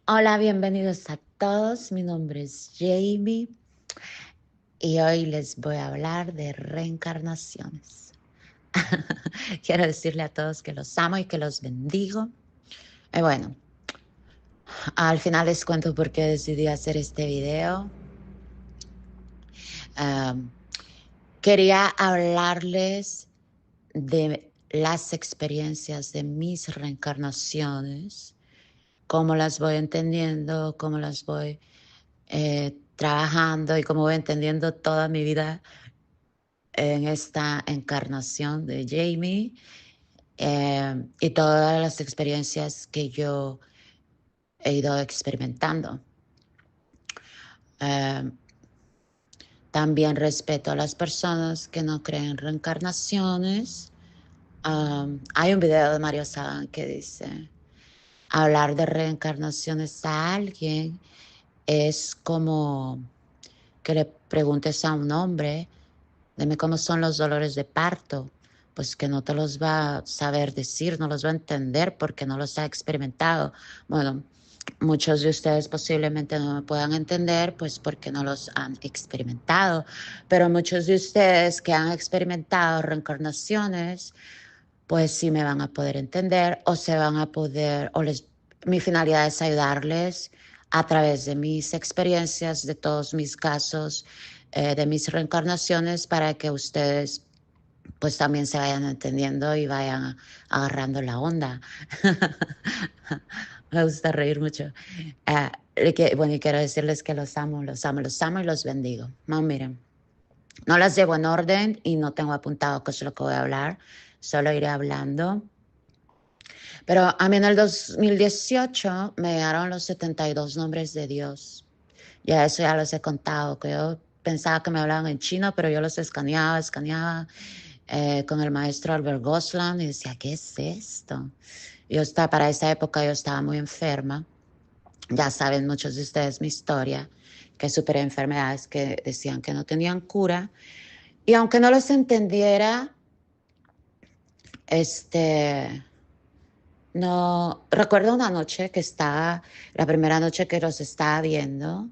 Hola, bienvenidos a todos. Mi nombre es Jamie y hoy les voy a hablar de reencarnaciones. Quiero decirle a todos que los amo y que los bendigo. Y bueno, al final les cuento por qué decidí hacer este video. Am, Quería hablarles de las experiencias de mis reencarnaciones, cómo las voy entendiendo, cómo las voy trabajando y cómo voy entendiendo toda mi vida en esta encarnación de Jamie, y todas las experiencias que yo he ido experimentando. Eh, También respeto a las personas que no creen en reencarnaciones. Hay un video de Mario Saban que dice, hablar de reencarnaciones a alguien es como que le preguntes a un hombre, dime cómo son los dolores de parto, pues que no te los va a saber decir, no los va a entender porque no los ha experimentado. Bueno, muchos de ustedes posiblemente no me puedan entender, pues porque no los han experimentado, pero muchos de ustedes que han experimentado reencarnaciones, pues sí me van a poder entender o se van a poder, mi finalidad es ayudarles a través de mis experiencias, de todos mis casos, de mis reencarnaciones, para que ustedes pues también se vayan entendiendo y vayan agarrando la onda. Me gusta reír mucho. Bueno, y quiero decirles que los amo, los amo, los amo y los bendigo. No, miren, no las llevo en orden y no tengo apuntado qué es lo que voy a hablar, solo iré hablando. Pero a mí en el 2018 me llegaron los 72 nombres de Dios. Ya eso ya los he contado, que yo pensaba que me hablaban en chino, pero yo los escaneaba con el maestro Albert Goslan y decía, ¿qué es esto? Para esa época yo estaba muy enferma. Ya saben muchos de ustedes mi historia, que superé enfermedades que decían que no tenían cura. Y aunque no los entendiera, este, no, recuerdo una noche que estaba, la primera noche que los estaba viendo,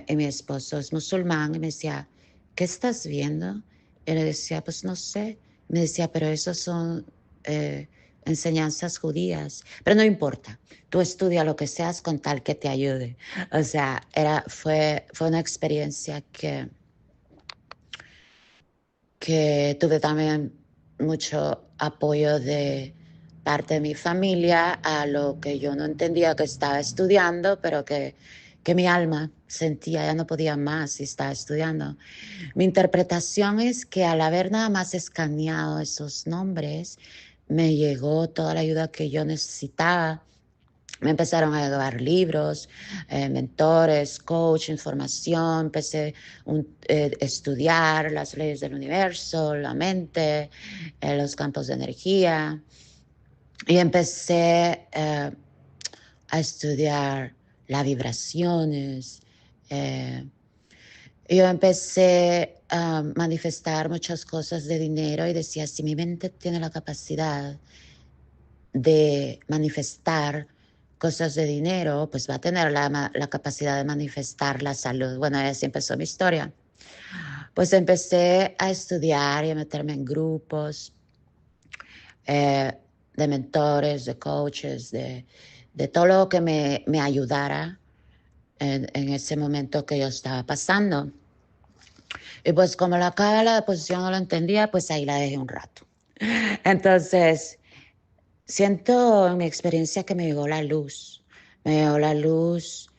y mi esposo es musulmán y me decía, ¿qué estás viendo? Y le decía, pues no sé. Me decía, pero esos son eh, enseñanzas judías. Pero no importa, tú estudia lo que seas con tal que te ayude. O sea, fue una experiencia que tuve también mucho apoyo de parte de mi familia a lo que yo no entendía que estaba estudiando, pero que mi alma sentía, ya no podía más y estaba estudiando. Mi interpretación es que al haber nada más escaneado esos nombres, me llegó toda la ayuda que yo necesitaba. Me empezaron a llegar libros, mentores, coach, información. Empecé a estudiar las leyes del universo, la mente, los campos de energía. Y empecé a estudiar las vibraciones. eh, yo empecé a manifestar muchas cosas de dinero y decía, si mi mente tiene la capacidad de manifestar cosas de dinero, pues va a tener la capacidad de manifestar la salud. Bueno, así empezó mi historia. Pues empecé a estudiar y a meterme en grupos eh, de mentores, de coaches, de todo lo que me ayudara en ese momento que yo estaba pasando. Y pues como la cábala de posición no lo entendía, pues ahí la dejé un rato. Entonces, siento en mi experiencia que me llegó la luz. Me llegó la luz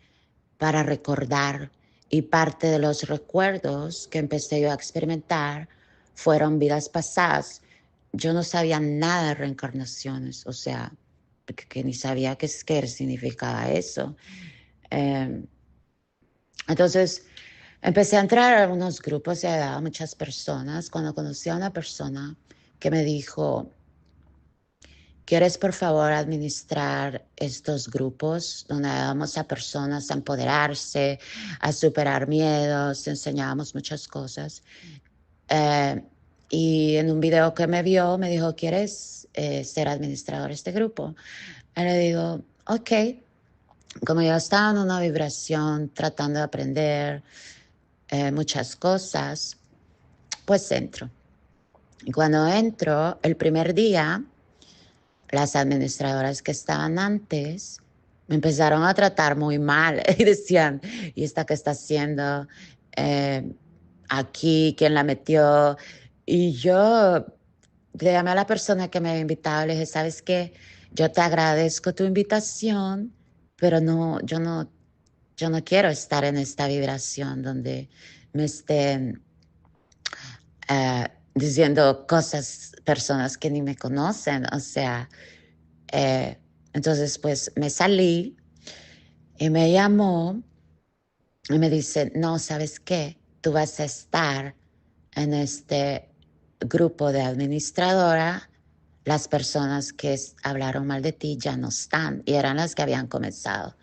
para recordar, y parte de los recuerdos que empecé yo a experimentar fueron vidas pasadas. Yo no sabía nada de reencarnaciones, o sea, que ni sabía qué significaba eso. Eh, entonces, empecé a entrar a algunos grupos y a ayudar a muchas personas. Cuando conocí a una persona que me dijo, ¿quieres por favor administrar estos grupos donde ayudamos a personas a empoderarse, a superar miedos, enseñábamos muchas cosas? Eh, y en un video que me vio, me dijo, ¿quieres ser administrador de este grupo? Y le digo, ok, como yo estaba en una vibración tratando de aprender muchas cosas, pues entro. Y cuando entro, el primer día, las administradoras que estaban antes me empezaron a tratar muy mal y decían, ¿y esta qué está haciendo aquí? ¿Quién la metió? Y yo le llamé a la persona que me había invitado y le dije, ¿sabes qué? Yo te agradezco tu invitación, pero no, yo no quiero estar en esta vibración donde me estén diciendo cosas, personas que ni me conocen, o sea, eh, entonces pues me salí y me llamó y me dice, no, ¿sabes qué? Tú vas a estar en este grupo de administradora, las personas que hablaron mal de ti ya no están y eran las que habían comenzado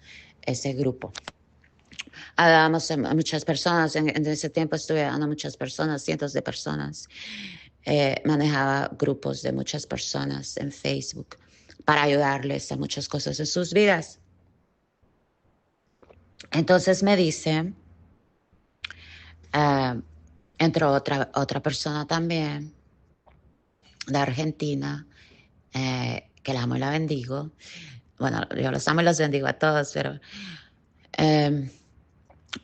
ese grupo. Hablábamos a muchas personas, en ese tiempo estuve hablando a muchas personas, cientos de personas. Manejaba grupos de muchas personas en Facebook para ayudarles a muchas cosas en sus vidas. Entonces me dice, entró otra persona también de Argentina, que la amo y la bendigo. Bueno, yo los amo y los bendigo a todos, pero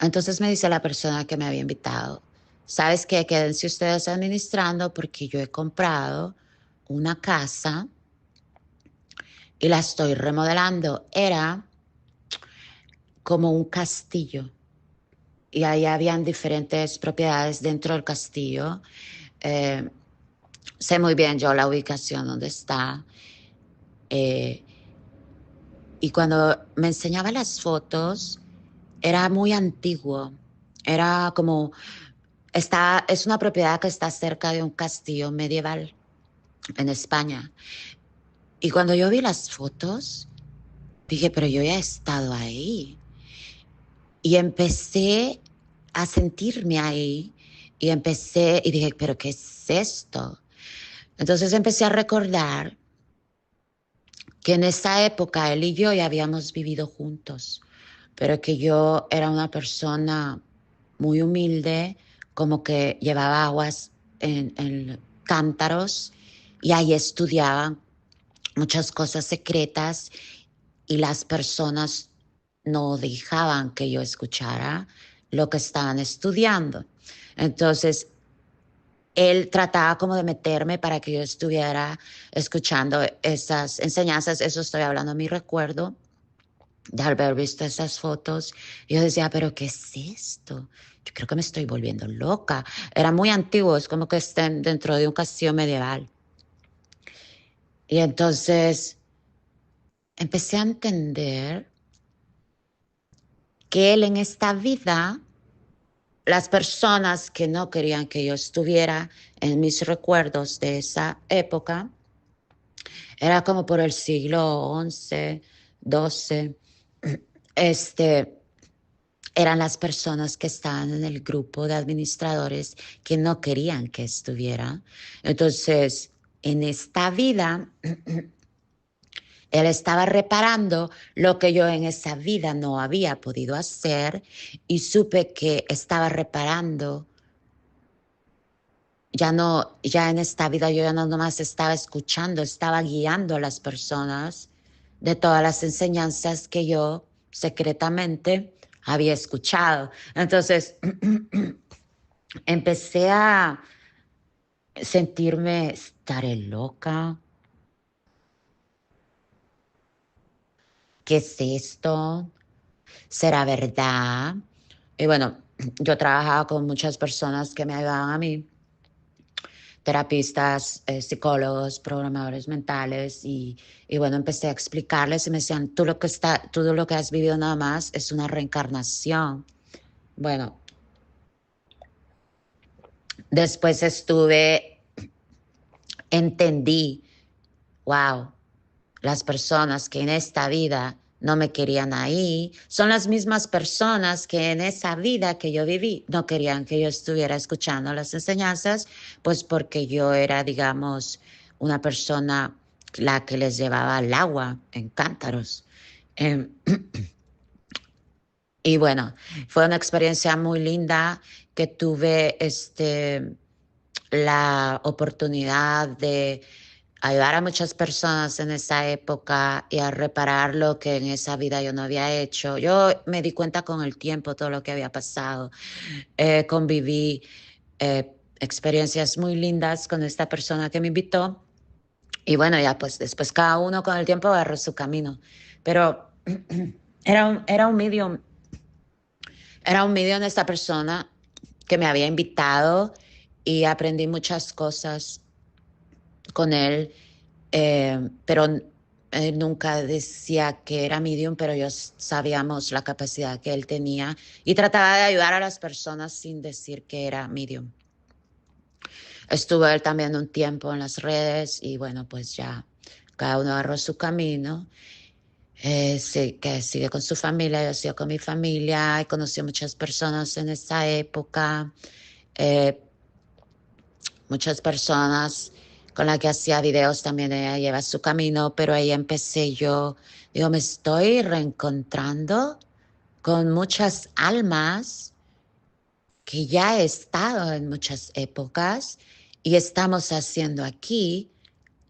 entonces me dice la persona que me había invitado, ¿sabes qué? Quédense ustedes administrando porque yo he comprado una casa y la estoy remodelando. Era como un castillo y ahí habían diferentes propiedades dentro del castillo. Eh, Sé muy bien yo la ubicación donde está. eh, y cuando me enseñaba las fotos, era muy antiguo. Era como, es una propiedad que está cerca de un castillo medieval en España. Y cuando yo vi las fotos, dije, pero yo ya he estado ahí. Y empecé a sentirme ahí y dije, pero ¿qué es esto? Entonces empecé a recordar que en esa época él y yo ya habíamos vivido juntos, pero que yo era una persona muy humilde, como que llevaba aguas en cántaros y ahí estudiaban muchas cosas secretas y las personas no dejaban que yo escuchara lo que estaban estudiando. Entonces, él trataba como de meterme para que yo estuviera escuchando esas enseñanzas. Eso estoy hablando de mi recuerdo de haber visto esas fotos. Yo decía, pero ¿qué es esto? Yo creo que me estoy volviendo loca. Era muy antiguo, es como que estén dentro de un castillo medieval. Y entonces empecé a entender que él en esta vida, las personas que no querían que yo estuviera en mis recuerdos de esa época, era como por el siglo XI, XII, este, eran las personas que estaban en el grupo de administradores que no querían que estuviera. Entonces, en esta vida, él estaba reparando lo que yo en esa vida no había podido hacer y supe que estaba reparando. Ya no, ya en esta vida yo ya no nomás estaba escuchando, estaba guiando a las personas de todas las enseñanzas que yo secretamente había escuchado. Entonces, empecé a sentirme, estaré loca, ¿qué es esto? ¿Será verdad? Y bueno, yo trabajaba con muchas personas que me ayudaban a mí, terapistas, psicólogos, programadores mentales, y bueno, empecé a explicarles y me decían, tú lo que has vivido nada más es una reencarnación. Bueno, después entendí, wow, las personas que en esta vida no me querían ahí son las mismas personas que en esa vida que yo viví no querían que yo estuviera escuchando las enseñanzas, pues porque yo era, digamos, una persona la que les llevaba el agua en cántaros. Em, Y bueno, fue una experiencia muy linda que tuve la oportunidad de ayudar a muchas personas en esa época y a reparar lo que en esa vida yo no había hecho. Yo me di cuenta con el tiempo todo lo que había pasado. Conviví experiencias muy lindas con esta persona que me invitó y bueno, ya pues después cada uno con el tiempo agarró su camino. Pero era un medium esta persona que me había invitado y aprendí muchas cosas con él, pero nunca decía que era medium, pero yo sabíamos la capacidad que él tenía y trataba de ayudar a las personas sin decir que era medium. Estuvo él también un tiempo en las redes y bueno, pues ya cada uno agarró su camino. Sí, que sigue con su familia, yo sigo con mi familia, y conocí a muchas personas en esa época, eh, muchas personas con las que hacía videos también ella lleva su camino, pero ahí empecé yo, digo, me estoy reencontrando con muchas almas que ya he estado en muchas épocas y estamos haciendo aquí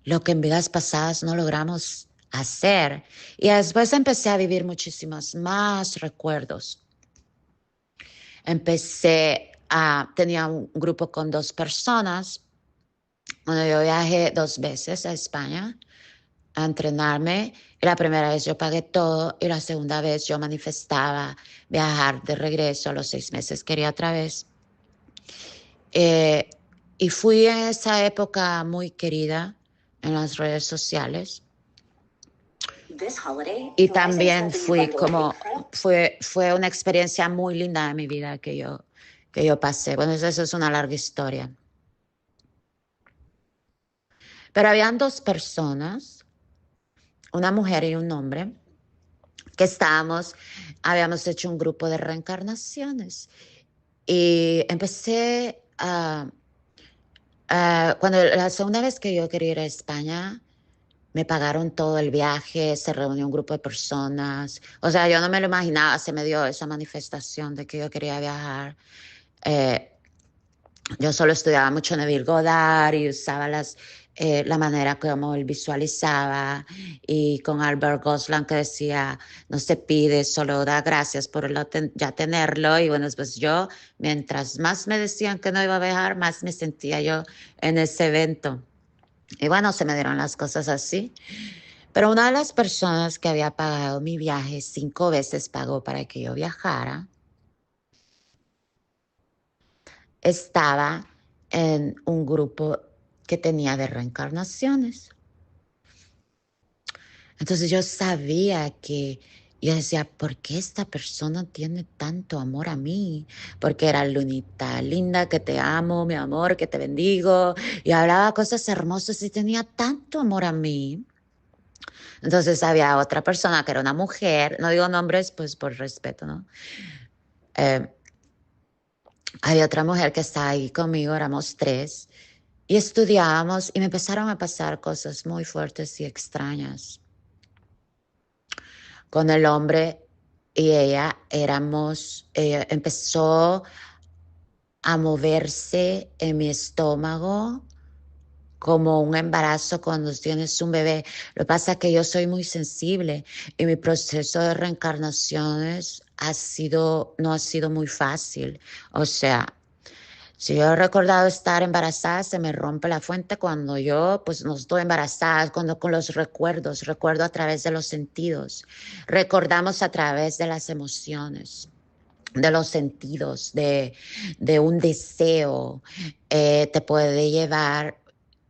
lo que en vidas pasadas no logramos hacer. Y después empecé a vivir muchísimos más recuerdos. Tenía un grupo con 2 personas. Bueno, yo viajé 2 veces a España a entrenarme. Y la primera vez yo pagué todo y la segunda vez yo manifestaba viajar de regreso. A los 6 meses quería otra vez. Eh, y fui en esa época muy querida en las redes sociales. Y también fue una experiencia muy linda de mi vida que yo pasé. Bueno, eso es una larga historia. Pero habían 2 personas, una mujer y un hombre, que habíamos hecho un grupo de reencarnaciones. Y cuando la segunda vez que yo quería ir a España, me pagaron todo el viaje, se reunió un grupo de personas. O sea, yo no me lo imaginaba, se me dio esa manifestación de que yo quería viajar. Eh, yo solo estudiaba mucho Neville Goddard y usaba la manera como él visualizaba, y con Albert Goslan que decía, no se pide, solo da gracias por ya tenerlo. Y bueno, pues yo, mientras más me decían que no iba a viajar, más me sentía yo en ese evento. Y bueno, se me dieron las cosas así. Pero una de las personas que había pagado mi viaje 5 veces pagó para que yo viajara, estaba en un grupo que tenía de reencarnaciones. Entonces yo decía, ¿por qué esta persona tiene tanto amor a mí? Porque era Lunita linda, que te amo, mi amor, que te bendigo. Y hablaba cosas hermosas y tenía tanto amor a mí. Entonces había otra persona que era una mujer, no digo nombres pues por respeto, ¿no? Eh, Había otra mujer que estaba ahí conmigo, éramos 3, y estudiábamos y me empezaron a pasar cosas muy fuertes y extrañas. Con el hombre y ella empezó a moverse en mi estómago como un embarazo cuando tienes un bebé. Lo que pasa es que yo soy muy sensible y mi proceso de reencarnaciones no ha sido muy fácil. O sea, si yo he recordado estar embarazada, se me rompe la fuente cuando yo pues no estoy embarazada, cuando con los recuerdos, recuerdo a través de los sentidos, recordamos a través de las emociones, de los sentidos, de un deseo. Te puede llevar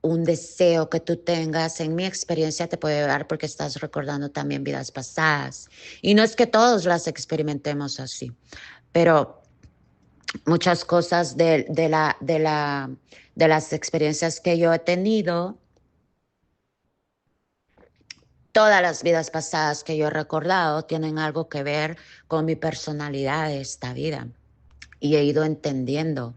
un deseo que tú tengas, en mi experiencia te puede llevar porque estás recordando también vidas pasadas. Y no es que todos las experimentemos así, pero muchas cosas de las experiencias que yo he tenido, todas las vidas pasadas que yo he recordado tienen algo que ver con mi personalidad de esta vida. Y he ido entendiendo,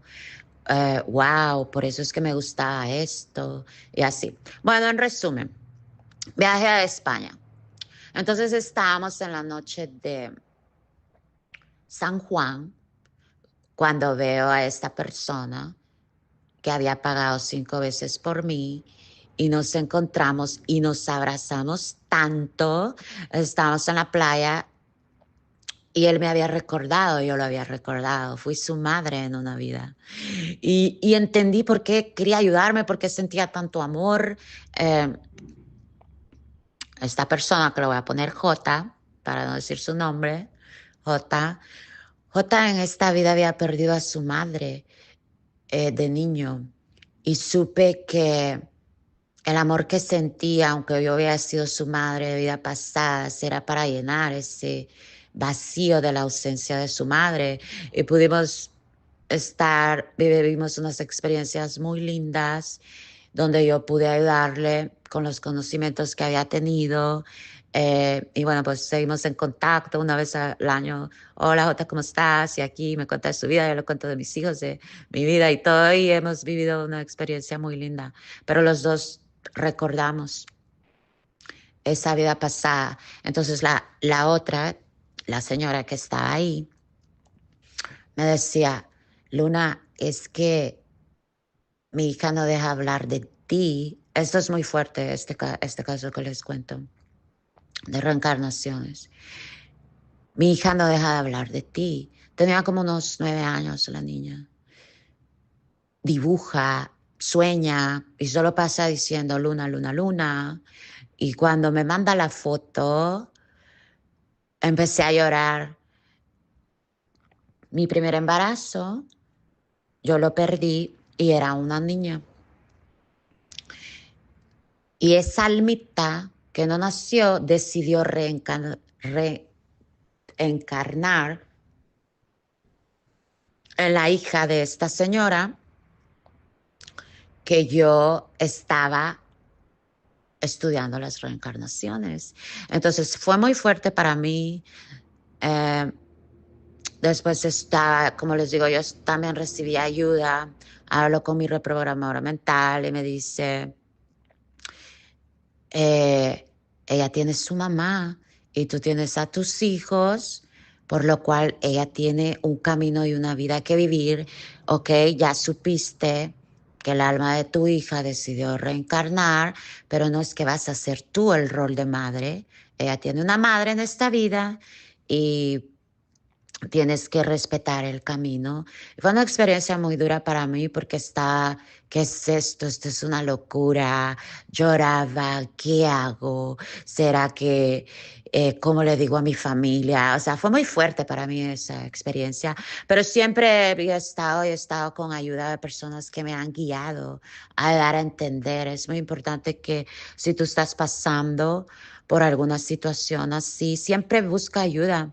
wow, por eso es que me gustaba esto y así. Bueno, en resumen, viaje a España. Entonces estábamos en la noche San Juan cuando veo a esta persona que había pagado 5 veces por mí y nos encontramos y nos abrazamos tanto. Estábamos en la playa y él me había recordado, yo lo había recordado. Fui su madre en una vida. Y entendí por qué quería ayudarme, por qué sentía tanto amor. Eh, Esta persona, que lo voy a poner J, para no decir su nombre, J. J en esta vida había perdido a su madre de niño y supe que el amor que sentía, aunque yo había sido su madre de vida pasada, era para llenar ese vacío de la ausencia de su madre. Y pudimos vivimos unas experiencias muy lindas donde yo pude ayudarle con los conocimientos que había tenido. Y bueno, pues seguimos en contacto una vez al año. Hola Jota, ¿cómo estás? Y aquí me cuenta de su vida, yo le cuento de mis hijos, de mi vida y todo. Y hemos vivido una experiencia muy linda. Pero los dos recordamos esa vida pasada. Entonces la otra, la señora que estaba ahí, me decía, Luna, es que mi hija no deja hablar de ti. Esto es muy fuerte, este caso que les cuento, de reencarnaciones. Mi hija no deja de hablar de ti. Tenía como unos 9 años la niña. Dibuja, sueña y solo pasa diciendo Luna, Luna, Luna. Y cuando me manda la foto, empecé a llorar. Mi primer embarazo, yo lo perdí y era una niña. Y esa almita que no nació decidió reencarnar en la hija de esta señora que yo estaba estudiando las reencarnaciones. Entonces fue muy fuerte para mí. Eh, Después estaba, como les digo, yo también recibí ayuda. Hablo con mi reprogramadora mental y me dice, eh, ella tiene su mamá y tú tienes a tus hijos, por lo cual ella tiene un camino y una vida que vivir. Ok, ya supiste que el alma de tu hija decidió reencarnar, pero no es que vas a hacer tú el rol de madre. Ella tiene una madre en esta vida y tienes que respetar el camino. Fue una experiencia muy dura para mí porque ¿qué es esto? Esto es una locura. Lloraba, ¿qué hago? ¿Será que, cómo le digo a mi familia? O sea, fue muy fuerte para mí esa experiencia, pero siempre he estado con ayuda de personas que me han guiado a dar a entender. Es muy importante que si tú estás pasando por alguna situación así, siempre busca ayuda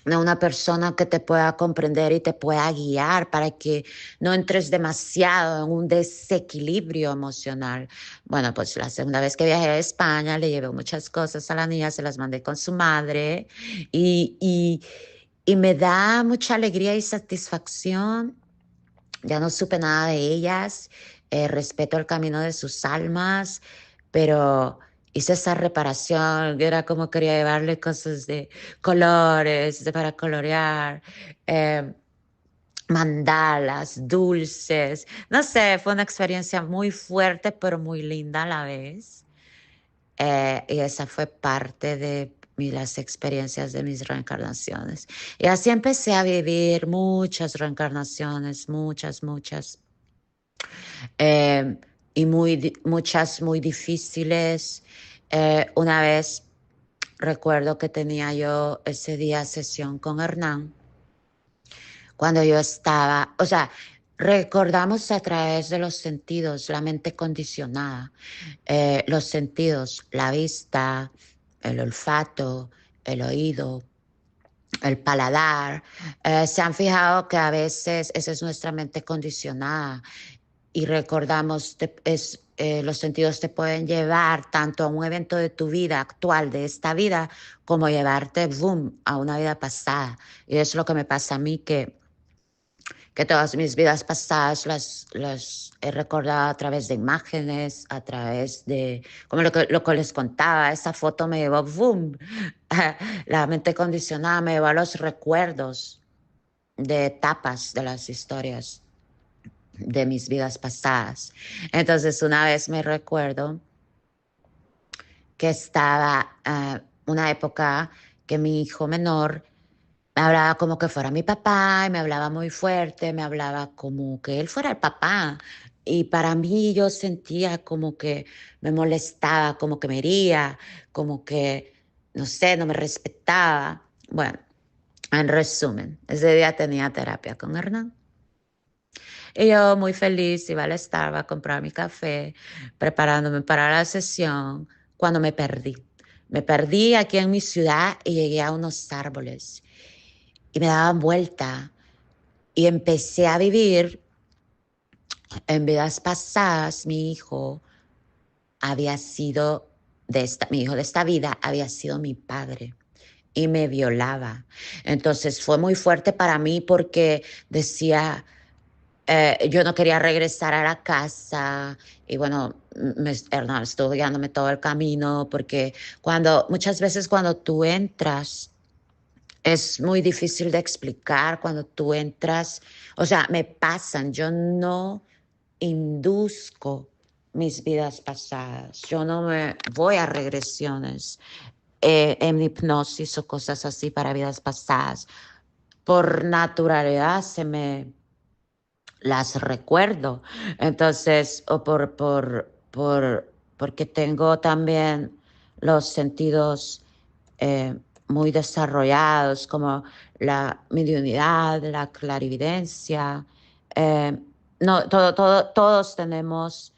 de una persona que te pueda comprender y te pueda guiar para que no entres demasiado en un desequilibrio emocional. Bueno, pues la segunda vez que viajé a España le llevé muchas cosas a la niña, se las mandé con su madre y, y, y me da mucha alegría y satisfacción. Ya no supe nada de ellas, respeto el camino de sus almas, pero hice esa reparación, era como quería llevarle cosas de colores, para colorear, eh, mandalas, dulces, no sé, fue una experiencia muy fuerte, pero muy linda a la vez. Y esa fue parte de las experiencias de mis reencarnaciones. Y así empecé a vivir muchas reencarnaciones, muchas, muchas. eh, y muchas muy difíciles. Una vez recuerdo que tenía yo ese día sesión con Hernán, cuando yo estaba, o sea, recordamos a través de los sentidos, la mente condicionada, los sentidos, la vista, el olfato, el oído, el paladar. Se han fijado que a veces esa es nuestra mente condicionada y recordamos, los sentidos te pueden llevar tanto a un evento de tu vida actual, de esta vida, como llevarte, boom, a una vida pasada. Y es lo que me pasa a mí, que todas mis vidas pasadas las he recordado a través de imágenes, a través de, como lo que les contaba, esa foto me llevó, boom, la mente condicionada me llevó a los recuerdos. de etapas de las historias de mis vidas pasadas. Entonces, una vez me recuerdo que estaba una época que mi hijo menor me hablaba como que fuera mi papá y me hablaba muy fuerte, me hablaba como que él fuera el papá. Y para mí yo sentía como que me molestaba, como que me hería, como que, no sé, no me respetaba. Bueno, en resumen, ese día tenía terapia con Hernán. Y yo muy feliz iba al Starbucks a comprar mi café, preparándome para la sesión, cuando me perdí. Me perdí aquí en mi ciudad y llegué a unos árboles y me daban vuelta y empecé a vivir en vidas pasadas. Mi hijo había sido mi hijo de esta vida había sido mi padre y me violaba. Entonces fue muy fuerte para mí porque decía, yo no quería regresar a la casa y bueno, Hernán estuvo guiándome todo el camino porque muchas veces cuando tú entras, es muy difícil de explicar cuando tú entras, o sea, me pasan, yo no induzco mis vidas pasadas, yo no me voy a regresiones en hipnosis o cosas así para vidas pasadas. Por naturalidad se me las recuerdo. Entonces, o porque tengo también los sentidos muy desarrollados, como la mediunidad, la clarividencia. eh, no, todos tenemos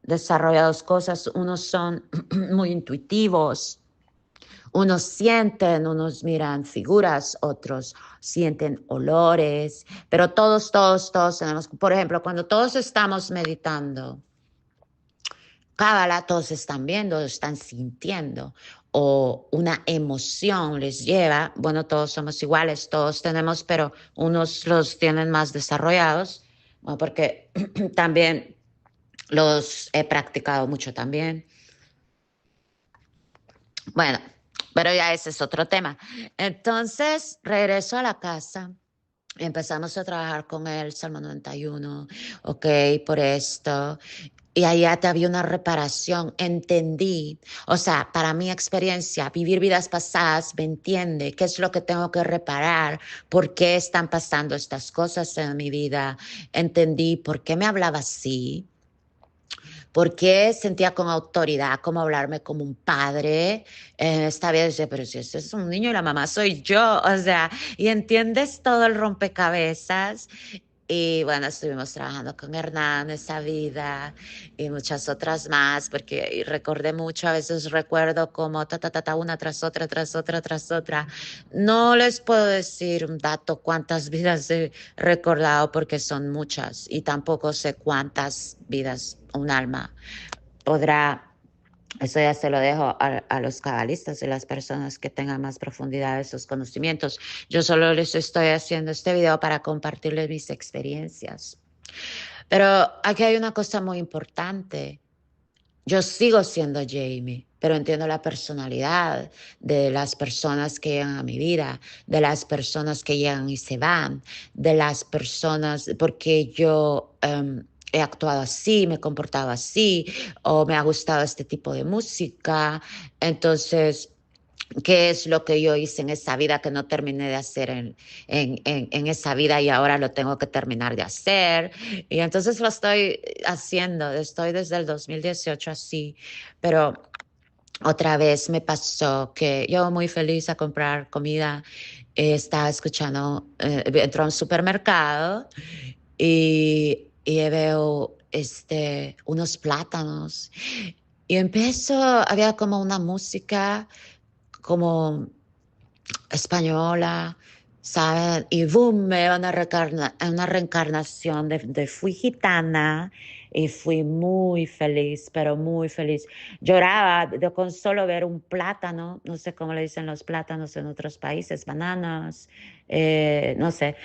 desarrollados cosas, unos son muy intuitivos, unos sienten, unos miran figuras, otros sienten olores, pero todos tenemos, por ejemplo, cuando todos estamos meditando, cábala, todos están viendo, están sintiendo, o una emoción les lleva, bueno, todos somos iguales, todos tenemos, pero unos los tienen más desarrollados, bueno, porque también los he practicado mucho también. Bueno, pero ya ese es otro tema. Entonces, regreso a la casa. Empezamos a trabajar con el Salmo 91, ok, por esto. Y allá te había una reparación, entendí. O sea, para mi experiencia, vivir vidas pasadas, me entiende qué es lo que tengo que reparar, por qué están pasando estas cosas en mi vida. Entendí por qué me hablaba así, porque sentía con autoridad, como hablarme como un padre. Esta vez decía, pero si ese es un niño y la mamá soy yo, o sea, y entiendes todo el rompecabezas. Y bueno, estuvimos trabajando con Hernán esa vida y muchas otras más, porque y recordé mucho, a veces recuerdo como una tras otra, tras otra, tras otra. No les puedo decir un dato cuántas vidas he recordado porque son muchas y tampoco sé cuántas vidas un alma podrá. Eso ya se lo dejo a los cabalistas y las personas que tengan más profundidad de esos conocimientos. Yo solo les estoy haciendo este video para compartirles mis experiencias. Pero aquí hay una cosa muy importante. Yo sigo siendo Jamie, pero entiendo la personalidad de las personas que llegan a mi vida, de las personas que llegan y se van, de las personas, porque yo he actuado así, me he comportado así, o me ha gustado este tipo de música. Entonces, qué es lo que yo hice en esa vida que no terminé de hacer en esa vida y ahora lo tengo que terminar de hacer. Y entonces lo estoy haciendo, estoy desde el 2018 así, pero otra vez me pasó que yo muy feliz a comprar comida, estaba escuchando, entro a un supermercado y veo unos plátanos y empiezo, había como una música como española, ¿saben? Y boom, me iba una reencarnación fui gitana y fui muy feliz, pero muy feliz. Lloraba con solo ver un plátano, no sé cómo le dicen los plátanos en otros países, bananas, no sé,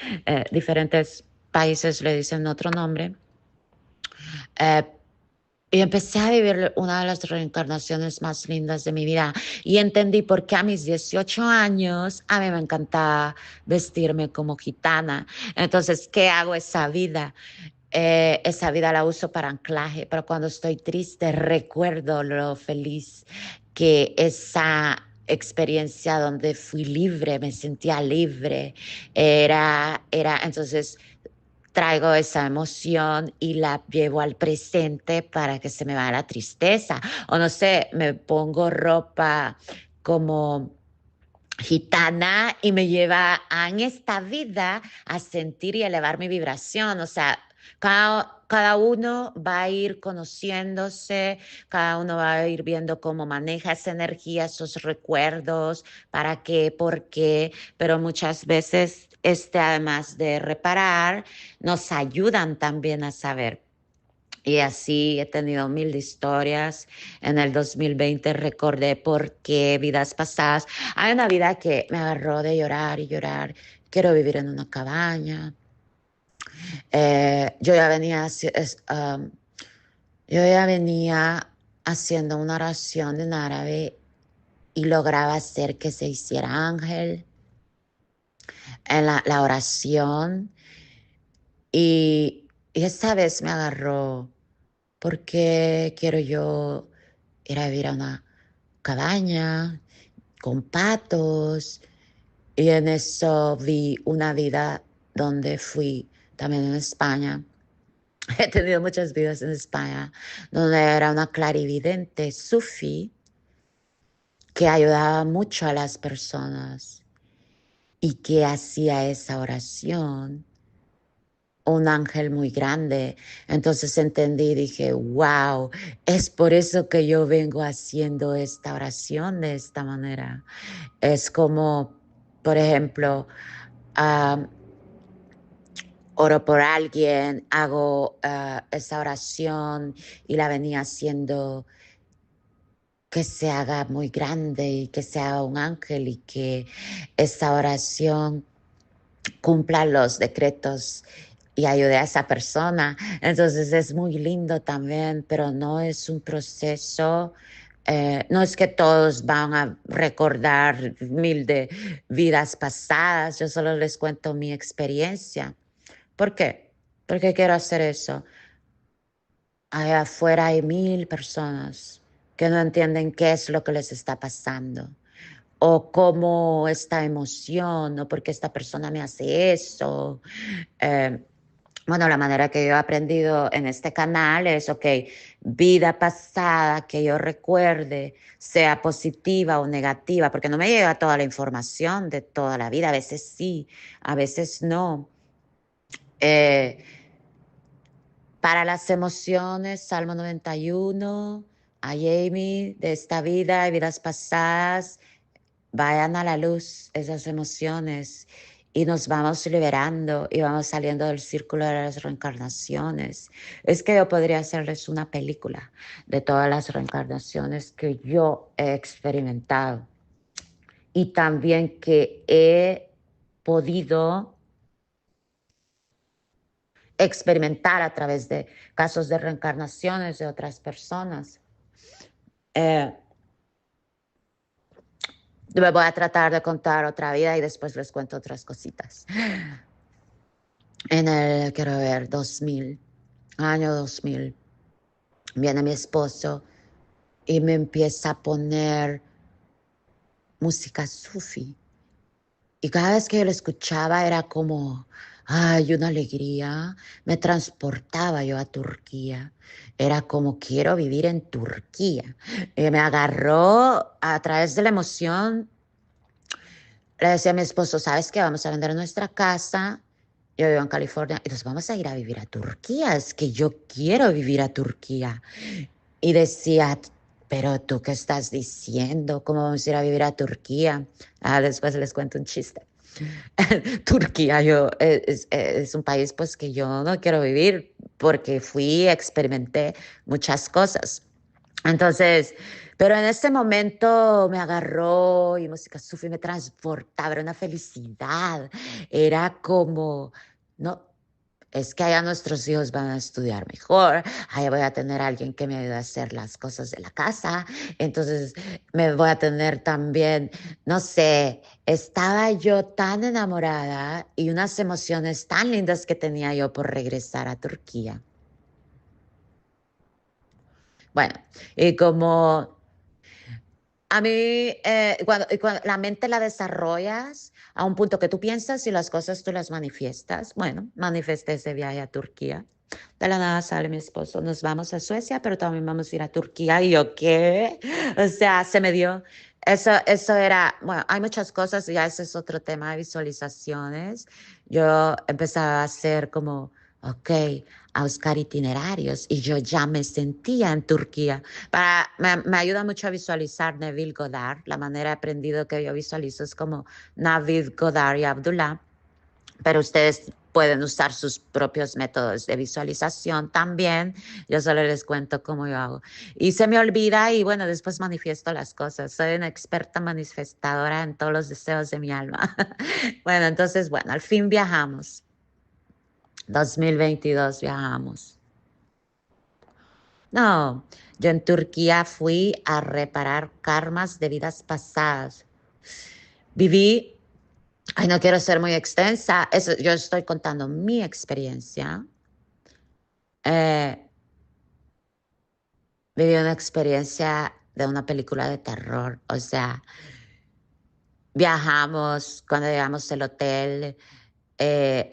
diferentes países le dicen otro nombre. Eh, Y empecé a vivir una de las reencarnaciones más lindas de mi vida y entendí por qué a mis 18 años a mí me encantaba vestirme como gitana. Entonces, ¿qué hago esa vida la uso para anclaje, pero cuando estoy triste recuerdo lo feliz que esa experiencia donde fui libre, me sentía libre, entonces traigo esa emoción y la llevo al presente para que se me vaya la tristeza. O no sé, me pongo ropa como gitana y me lleva en esta vida a sentir y elevar mi vibración. O sea, cada uno va a ir conociéndose, cada uno va a ir viendo cómo maneja esa energía, esos recuerdos, para qué, por qué, pero muchas veces, además de reparar, nos ayudan también a saber. Y así he tenido mil historias. En el 2020 recordé por qué vidas pasadas. Hay una vida que me agarró de llorar y llorar. Quiero vivir en una cabaña. Yo ya venía, yo ya venía haciendo una oración en árabe y lograba hacer que se hiciera ángel en la oración. Y esta vez me agarró porque quiero yo ir a vivir a una cabaña con patos y en eso vi una vida donde fui también en España. He tenido muchas vidas en España, donde era una clarividente sufí que ayudaba mucho a las personas y que hacía esa oración un ángel muy grande. Entonces entendí y dije, wow, es por eso que yo vengo haciendo esta oración de esta manera. Es como, por ejemplo, ah, oro por alguien, hago esa oración y la venía haciendo que se haga muy grande y que sea un ángel y que esa oración cumpla los decretos y ayude a esa persona. Entonces es muy lindo también, pero no es un proceso, no es que todos van a recordar mil de vidas pasadas, yo solo les cuento mi experiencia. ¿Por qué? Porque quiero hacer eso. Allá afuera hay mil personas que no entienden qué es lo que les está pasando o cómo esta emoción o por qué esta persona me hace eso. Eh, bueno, la manera que yo he aprendido en este canal es, ok, vida pasada que yo recuerde, sea positiva o negativa, porque no me llega toda la información de toda la vida, a veces sí, a veces no. Eh, para las emociones, Salmo 91, a Jamie, de esta vida y vidas pasadas, vayan a la luz esas emociones y nos vamos liberando y vamos saliendo del círculo de las reencarnaciones. Es que yo podría hacerles una película de todas las reencarnaciones que yo he experimentado y también que he podido experimentar a través de casos de reencarnaciones de otras personas. Eh, Me voy a tratar de contar otra vida y después les cuento otras cositas. En el, quiero ver, 2000, año 2000, viene mi esposo y me empieza a poner música sufi. Y cada vez que yo lo escuchaba era como, ay, una alegría. Me transportaba yo a Turquía. Era como, quiero vivir en Turquía. Me agarró a través de la emoción. Le decía a mi esposo, ¿sabes qué? Vamos a vender nuestra casa. Yo vivo en California y nos vamos a ir a vivir a Turquía. Es que yo quiero vivir a Turquía. Y decía, pero tú qué estás diciendo, ¿cómo vamos a ir a vivir a Turquía? Después les cuento un chiste. Turquía es un país pues que yo no quiero vivir porque fui, experimenté muchas cosas. Entonces, pero en ese momento me agarró y música sufi me transportaba, era una felicidad, era como, no. es que allá nuestros hijos van a estudiar mejor, allá voy a tener a alguien que me ayude a hacer las cosas de la casa, entonces me voy a tener también, no sé, estaba yo tan enamorada y unas emociones tan lindas que tenía yo por regresar a Turquía. Bueno, y como a mí, cuando la mente la desarrollas a un punto que tú piensas y las cosas tú las manifiestas. Bueno, manifesté ese viaje a Turquía. De la nada sale mi esposo, nos vamos a Suecia, pero también vamos a ir a Turquía. Y yo, ¿qué? O sea, se me dio. Eso era, bueno, hay muchas cosas, y ya ese es otro tema de visualizaciones. Yo empezaba a hacer como, ok, a buscar itinerarios y yo ya me sentía en Turquía. Me ayuda mucho a visualizar Neville Goddard. La manera he aprendido que yo visualizo es como Navid Goddard y Abdullah, pero ustedes pueden usar sus propios métodos de visualización también. Yo solo les cuento cómo yo hago. Y se me olvida y bueno, después manifiesto las cosas. Soy una experta manifestadora en todos los deseos de mi alma. Bueno, entonces, bueno, al fin viajamos. 2022 viajamos. No, yo en Turquía fui a reparar karmas de vidas pasadas. Viví, ay, no quiero ser muy extensa, yo estoy contando mi experiencia. Eh, Viví una experiencia de una película de terror, o sea, viajamos cuando llegamos al hotel.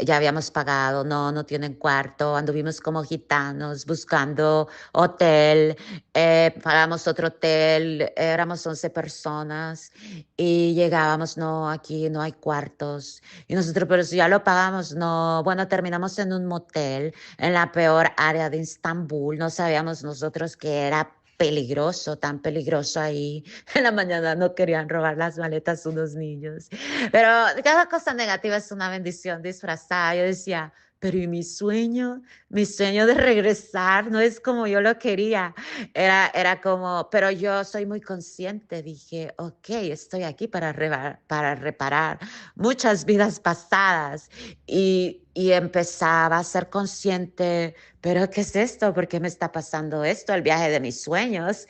Ya habíamos pagado, no, no tienen cuarto, anduvimos como gitanos buscando hotel, pagamos otro hotel, éramos 11 personas y llegábamos, no, aquí no hay cuartos. Y nosotros, pero si ya lo pagamos, no, bueno, terminamos en un motel en la peor área de Estambul, no sabíamos nosotros que era peligroso, tan peligroso ahí. En la mañana no querían robar las maletas unos niños. Pero cada cosa negativa es una bendición disfrazada. Yo decía, pero ¿y mi sueño de regresar no es como yo lo quería. Era como, pero yo soy muy consciente. Dije, ok, estoy aquí para reparar muchas vidas pasadas. Y empezaba a ser consciente, pero ¿qué es esto? ¿Por qué me está pasando esto? El viaje de mis sueños.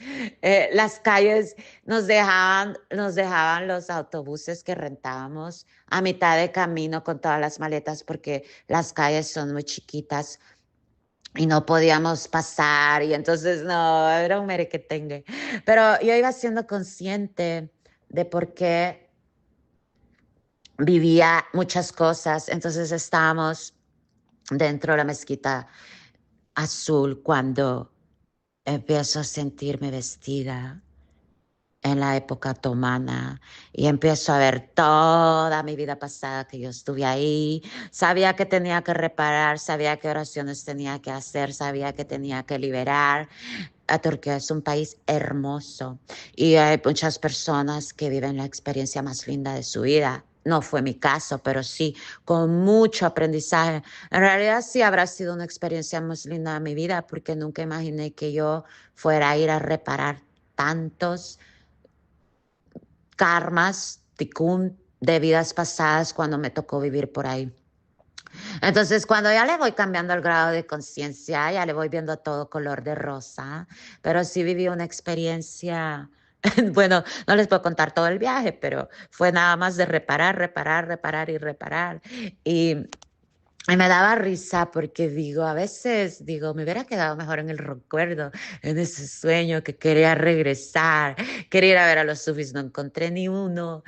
Las calles nos dejaban los autobuses que rentábamos a mitad de camino con todas las maletas porque las calles son muy chiquitas y no podíamos pasar y entonces no, era un merequetengue. Pero yo iba siendo consciente de por qué vivía muchas cosas. Entonces estábamos dentro de la mezquita azul cuando empiezo a sentirme vestida en la época otomana y empiezo a ver toda mi vida pasada que yo estuve ahí. Sabía que tenía que reparar, sabía qué oraciones tenía que hacer, sabía que tenía que liberar. Turquía es un país hermoso y hay muchas personas que viven la experiencia más linda de su vida. No fue mi caso, pero sí, con mucho aprendizaje. En realidad sí habrá sido una experiencia más linda de mi vida porque nunca imaginé que yo fuera a ir a reparar tantos karmas, tikkun de vidas pasadas cuando me tocó vivir por ahí. Entonces, cuando ya le voy cambiando el grado de conciencia, ya le voy viendo todo color de rosa, pero sí viví una experiencia, bueno, no les puedo contar todo el viaje, pero fue nada más de reparar, reparar, reparar y reparar. Y y me daba risa porque digo, a veces digo, me hubiera quedado mejor en el recuerdo, en ese sueño que quería regresar, quería ir a ver a los sufis, no encontré ni uno.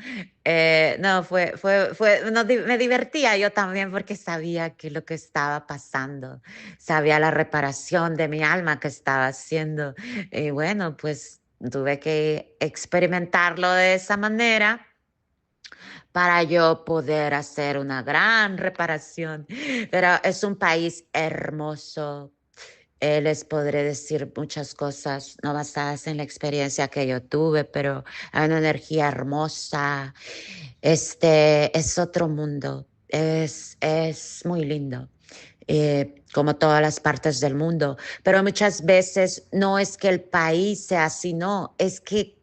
No, no, me divertía yo también porque sabía que lo que estaba pasando, sabía la reparación de mi alma que estaba haciendo. Y bueno, pues tuve que experimentarlo de esa manera para yo poder hacer una gran reparación. Pero es un país hermoso. Les podré decir muchas cosas no basadas en la experiencia que yo tuve, pero hay una energía hermosa. Este es otro mundo. Es muy lindo. Como todas las partes del mundo, pero muchas veces no es que el país sea así, no, es que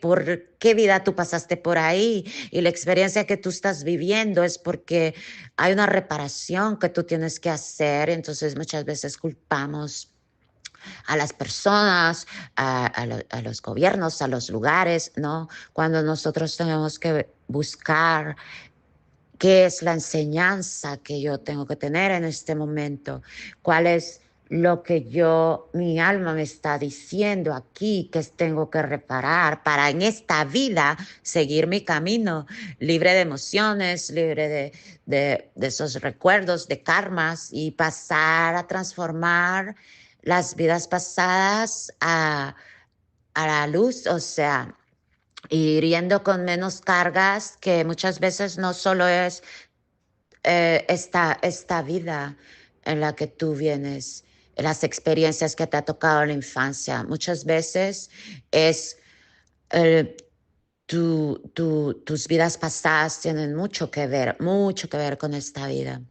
por qué vida tú pasaste por ahí y la experiencia que tú estás viviendo es porque hay una reparación que tú tienes que hacer. Entonces muchas veces culpamos a las personas, a los gobiernos, a los lugares, ¿no? Cuando nosotros tenemos que buscar qué es la enseñanza que yo tengo que tener en este momento, cuál es lo que mi alma me está diciendo aquí, que tengo que reparar para en esta vida seguir mi camino libre de emociones, libre de esos recuerdos, de karmas y pasar a transformar las vidas pasadas a la luz, o sea, ir yendo con menos cargas, que muchas veces no solo es esta vida en la que tú vienes, las experiencias que te ha tocado en la infancia. Muchas veces es eh, tus vidas pasadas tienen mucho que ver con esta vida.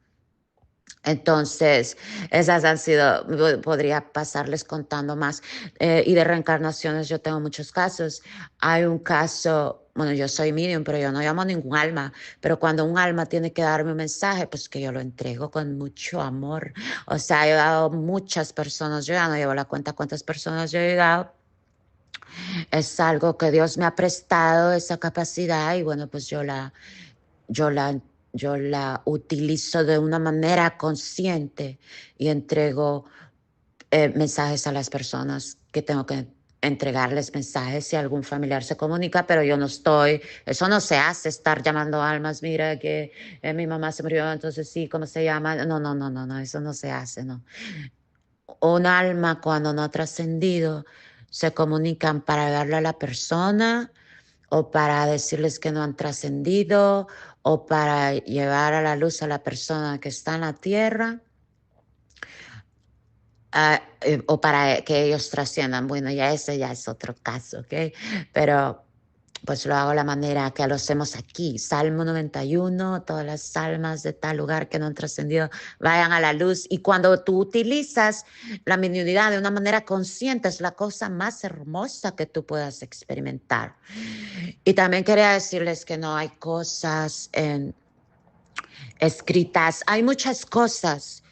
Entonces, esas han sido, podría pasarles contando más. Y de reencarnaciones yo tengo muchos casos. Hay un caso, bueno, yo soy medium, pero yo no llamo a ningún alma, pero cuando un alma tiene que darme un mensaje, pues que yo lo entrego con mucho amor. O sea, he dado muchas personas, yo ya no llevo la cuenta cuántas personas yo he dado. Es algo que Dios me ha prestado esa capacidad y bueno, pues yo la, yo la utilizo de una manera consciente y entrego mensajes a las personas que tengo que entregarles mensajes si algún familiar se comunica, pero yo no estoy, eso no se hace, estar llamando almas, mira que mi mamá se murió, entonces sí, ¿cómo se llama? No, no, no, no, no, eso no se hace, no. Un alma cuando no ha trascendido se comunican para darle a la persona o para decirles que no han trascendido o para llevar a la luz a la persona que está en la tierra, o para que ellos trasciendan. Bueno, ya ese ya es otro caso, ¿ok? Pero pues lo hago de la manera que lo hacemos aquí. Salmo 91, todas las almas de tal lugar que no han trascendido vayan a la luz. Y cuando tú utilizas la mediunidad de una manera consciente, es la cosa más hermosa que tú puedas experimentar. Y también quería decirles que no hay cosas escritas, hay muchas cosas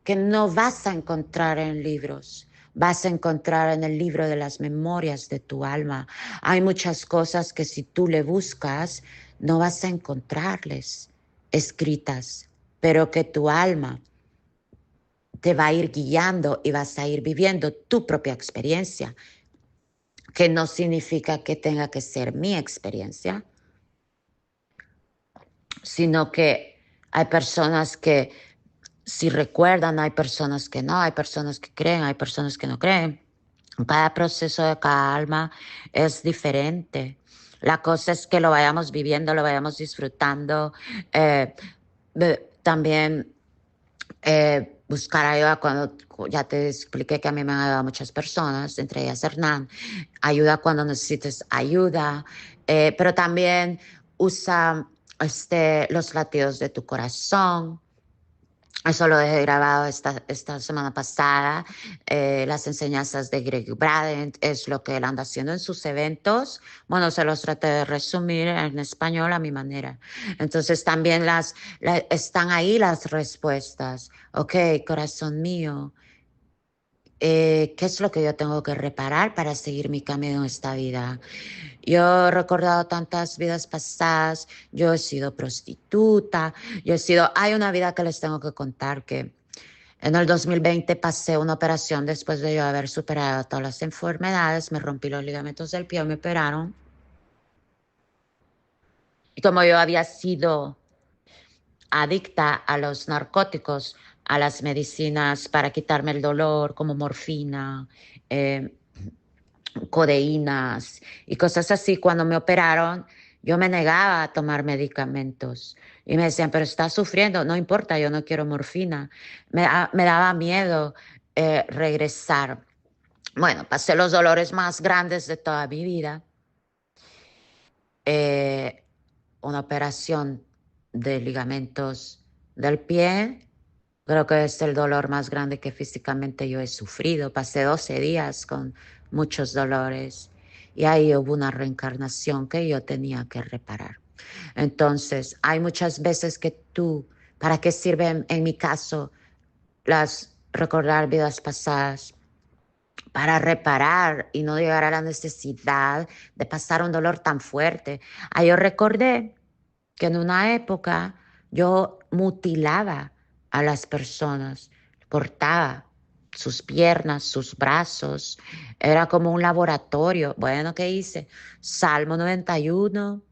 que no vas a encontrar en libros. Vas a encontrar en el libro de las memorias de tu alma. Hay muchas cosas que si tú le buscas, no vas a encontrarles escritas, pero que tu alma te va a ir guiando y vas a ir viviendo tu propia experiencia, que no significa que tenga que ser mi experiencia, sino que hay personas que si recuerdan, hay personas que no, hay personas que creen, hay personas que no creen. Cada proceso de cada alma es diferente. La cosa es que lo vayamos viviendo, lo vayamos disfrutando. eh, También buscar ayuda cuando ya te expliqué que a mí me han ayudado muchas personas, entre ellas Hernán. Ayuda cuando necesites ayuda, pero también usa los latidos de tu corazón. Eso lo he grabado esta semana pasada. Las enseñanzas de Greg Braden es lo que él anda haciendo en sus eventos. Bueno, se los traté de resumir en español a mi manera. Entonces también están ahí las respuestas. Ok, corazón mío, ¿qué es lo que yo tengo que reparar para seguir mi camino en esta vida? Yo he recordado tantas vidas pasadas, yo he sido prostituta, hay una vida que les tengo que contar que en el 2020 pasé una operación después de yo haber superado todas las enfermedades, me rompí los ligamentos del pie, me operaron. Y como yo había sido adicta a los narcóticos, a las medicinas para quitarme el dolor, como morfina, eh, codeínas y cosas así. Cuando me operaron, yo me negaba a tomar medicamentos y me decían, pero estás sufriendo, no importa, yo no quiero morfina. Me daba miedo regresar. Bueno, pasé los dolores más grandes de toda mi vida. Eh, una operación de ligamentos del pie. Creo que es el dolor más grande que físicamente yo he sufrido. Pasé 12 días con muchos dolores. y ahí hubo una reencarnación que yo tenía que reparar. Entonces, hay muchas veces que tú, ¿para qué sirven en mi caso las recordar vidas pasadas? Para reparar y no llegar a la necesidad de pasar un dolor tan fuerte. Yo recordé que en una época yo mutilaba a las personas, cortaba sus piernas, sus brazos, era como un laboratorio. Bueno, ¿qué hice? Salmo 91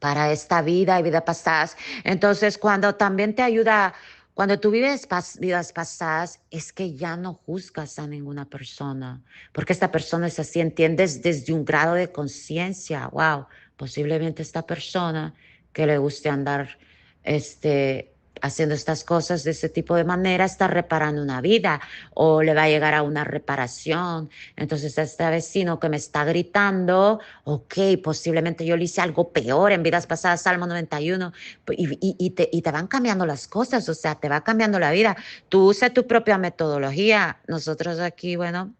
para esta vida y vidas pasadas. Entonces, cuando también te ayuda, cuando tú vives vidas pasadas, es que ya no juzgas a ninguna persona, porque esta persona es así, entiendes desde un grado de conciencia, wow, posiblemente esta persona que le guste andar, este, haciendo estas cosas de ese tipo de manera, está reparando una vida o le va a llegar a una reparación. Entonces, este vecino que me está gritando, ok, posiblemente yo le hice algo peor en vidas pasadas, Salmo 91, y te van cambiando las cosas, o sea, te va cambiando la vida. Tú usa tu propia metodología. Nosotros aquí, bueno,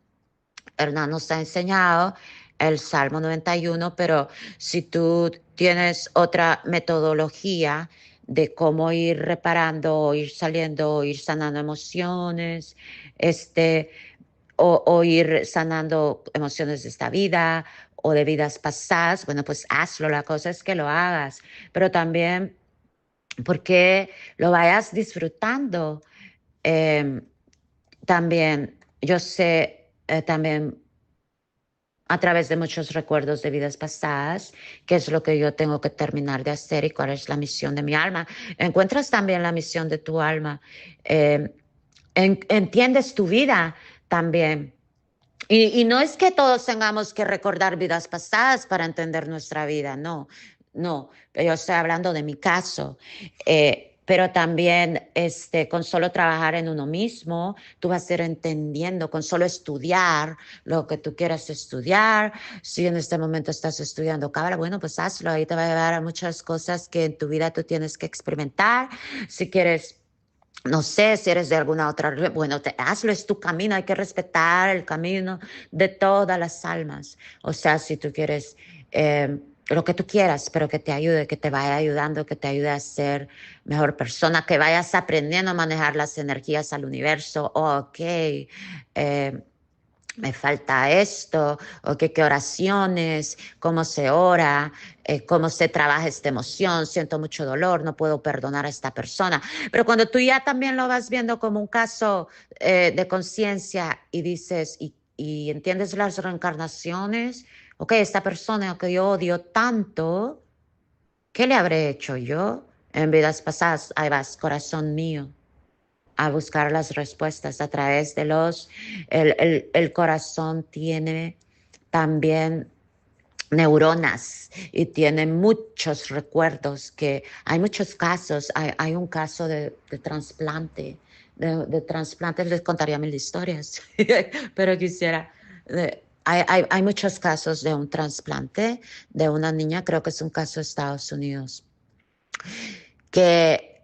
Hernán nos ha enseñado el Salmo 91, pero si tú tienes otra metodología de cómo ir reparando, ir saliendo, ir sanando emociones, este, o ir sanando emociones de esta vida o de vidas pasadas, bueno, pues hazlo, la cosa es que lo hagas, pero también porque lo vayas disfrutando. Eh, también, yo sé, también a través de muchos recuerdos de vidas pasadas, qué es lo que yo tengo que terminar de hacer y cuál es la misión de mi alma. Encuentras también la misión de tu alma. Eh, entiendes tu vida también. Y no es que todos tengamos que recordar vidas pasadas para entender nuestra vida, no, no, yo estoy hablando de mi caso, pero también con solo trabajar en uno mismo, tú vas a ir entendiendo, con solo estudiar lo que tú quieras estudiar. Si en este momento estás estudiando cábala, bueno, pues hazlo, ahí te va a llevar a muchas cosas que en tu vida tú tienes que experimentar. Si quieres, no sé si eres de alguna otra, bueno, hazlo, es tu camino, hay que respetar el camino de todas las almas. O sea, si tú quieres lo que tú quieras, pero que te ayude, que te vaya ayudando, que te ayude a ser mejor persona, que vayas aprendiendo a manejar las energías al universo. Ok, me falta esto, o qué oraciones, cómo se ora, cómo se trabaja esta emoción, siento mucho dolor, no puedo perdonar a esta persona. Pero cuando tú ya también lo vas viendo como un caso de conciencia y dices, y entiendes las reencarnaciones, ok, esta persona que yo odio tanto, ¿qué le habré hecho yo en vidas pasadas? Ahí vas, corazón mío, a buscar las respuestas a través de el corazón tiene también neuronas y tiene muchos recuerdos que hay muchos casos, hay un caso de trasplante, de trasplantes, les contaría mil historias, pero quisiera, hay muchos casos de un trasplante de una niña, creo que es un caso de Estados Unidos, que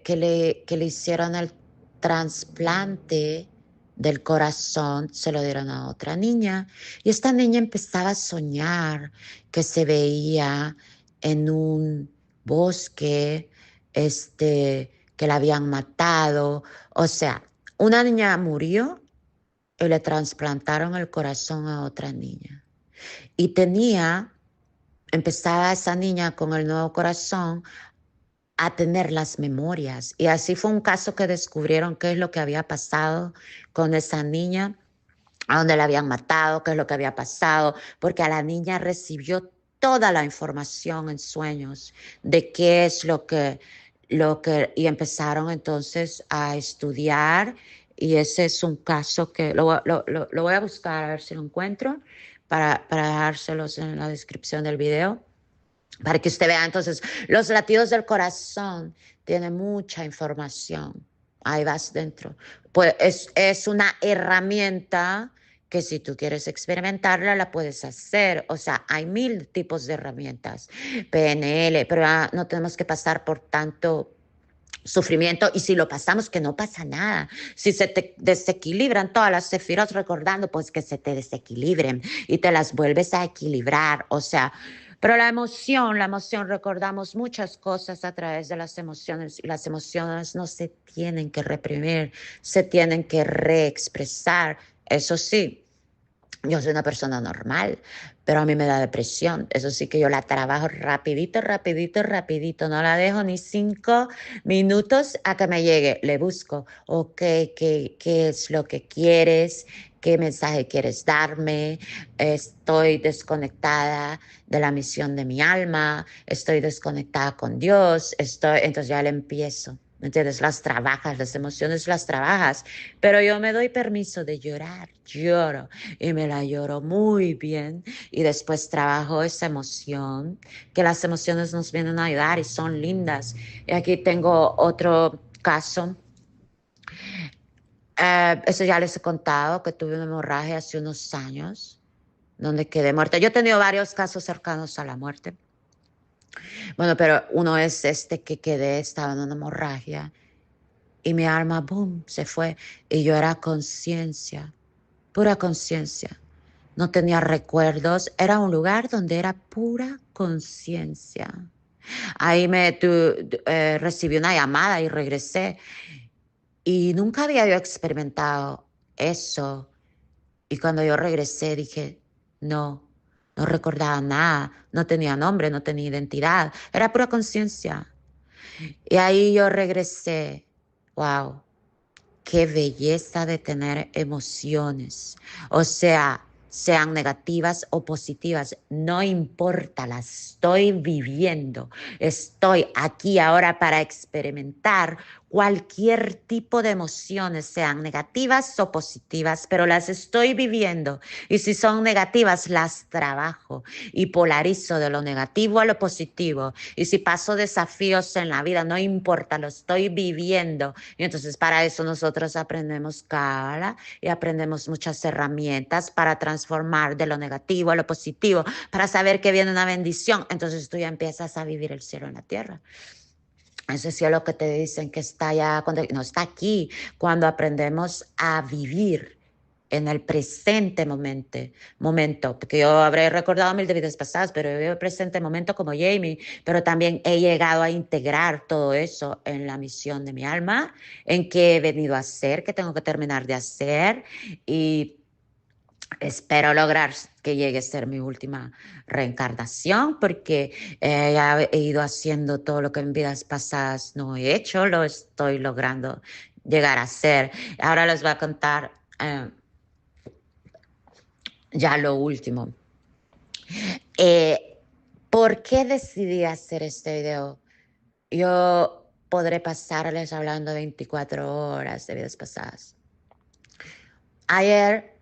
le hicieron el trasplante del corazón, se lo dieron a otra niña y esta niña empezaba a soñar que se veía en un bosque, que la habían matado, o sea, una niña murió y le trasplantaron el corazón a otra niña y empezaba esa niña con el nuevo corazón a tener las memorias. Y así fue un caso que descubrieron qué es lo que había pasado con esa niña, a dónde la habían matado, qué es lo que había pasado, porque a la niña recibió toda la información en sueños de qué es y empezaron entonces a estudiar. Y ese es un caso que lo voy a buscar a ver si lo encuentro para dejárselos en la descripción del video para que usted vea. Entonces, los latidos del corazón tienen mucha información. Ahí vas dentro. Pues es una herramienta que si tú quieres experimentarla, la puedes hacer. O sea, hay mil tipos de herramientas. PNL, pero no tenemos que pasar por tanto sufrimiento, y si lo pasamos, que no pasa nada. Si se te desequilibran todas las sefirot recordando, pues que se te desequilibren y te las vuelves a equilibrar, o sea, pero la emoción, recordamos muchas cosas a través de las emociones, y las emociones no se tienen que reprimir, se tienen que reexpresar. Eso sí, yo soy una persona normal, pero a mí me da depresión. Eso sí que yo la trabajo rapidito, rapidito, rapidito. No la dejo ni 5 minutos a que me llegue. Le busco, ok, ¿qué es lo que quieres? ¿Qué mensaje quieres darme? Estoy desconectada de la misión de mi alma. Estoy desconectada con Dios. Entonces ya le empiezo. ¿Me entiendes? Las trabajas, las emociones las trabajas, pero yo me doy permiso de llorar, lloro y me la lloro muy bien y después trabajo esa emoción, que las emociones nos vienen a ayudar y son lindas. Y aquí tengo otro caso. Eso ya les he contado, que tuve una hemorragia hace unos años, donde quedé muerta. Yo he tenido varios casos cercanos a la muerte. Bueno, pero uno es este que quedé, estaba en una hemorragia y mi alma, boom, se fue. Y yo era conciencia, pura conciencia. No tenía recuerdos. Era un lugar donde era pura conciencia. Ahí recibí una llamada y regresé. Y nunca había yo experimentado eso. Y cuando yo regresé dije, no, no recordaba nada. No tenía nombre, no tenía identidad. Era pura conciencia. Y ahí yo regresé. Wow. Qué belleza de tener emociones. O sea, sean negativas o positivas, no importa, las estoy viviendo. Estoy aquí ahora para experimentar cualquier tipo de emociones, sean negativas o positivas, pero las estoy viviendo. Y si son negativas, las trabajo y polarizo de lo negativo a lo positivo. Y si paso desafíos en la vida, no importa, lo estoy viviendo. Y entonces para eso nosotros aprendemos Cábala y aprendemos muchas herramientas para transformar de lo negativo a lo positivo, para saber que viene una bendición. Entonces tú ya empiezas a vivir el cielo en la tierra. Ese cielo que te dicen que está allá, cuando, no está aquí, cuando aprendemos a vivir en el presente momento, porque yo habré recordado mil de vidas pasadas, pero yo vivo el presente momento como Jamie, pero también he llegado a integrar todo eso en la misión de mi alma, en qué he venido a hacer, qué tengo que terminar de hacer, y espero lograr que llegue a ser mi última reencarnación, porque ya he ido haciendo todo lo que en vidas pasadas no he hecho, lo estoy logrando llegar a hacer. Ahora les voy a contar ya lo último. Eh, ¿Por qué decidí hacer este video? Yo podré pasarles hablando 24 horas de vidas pasadas. Ayer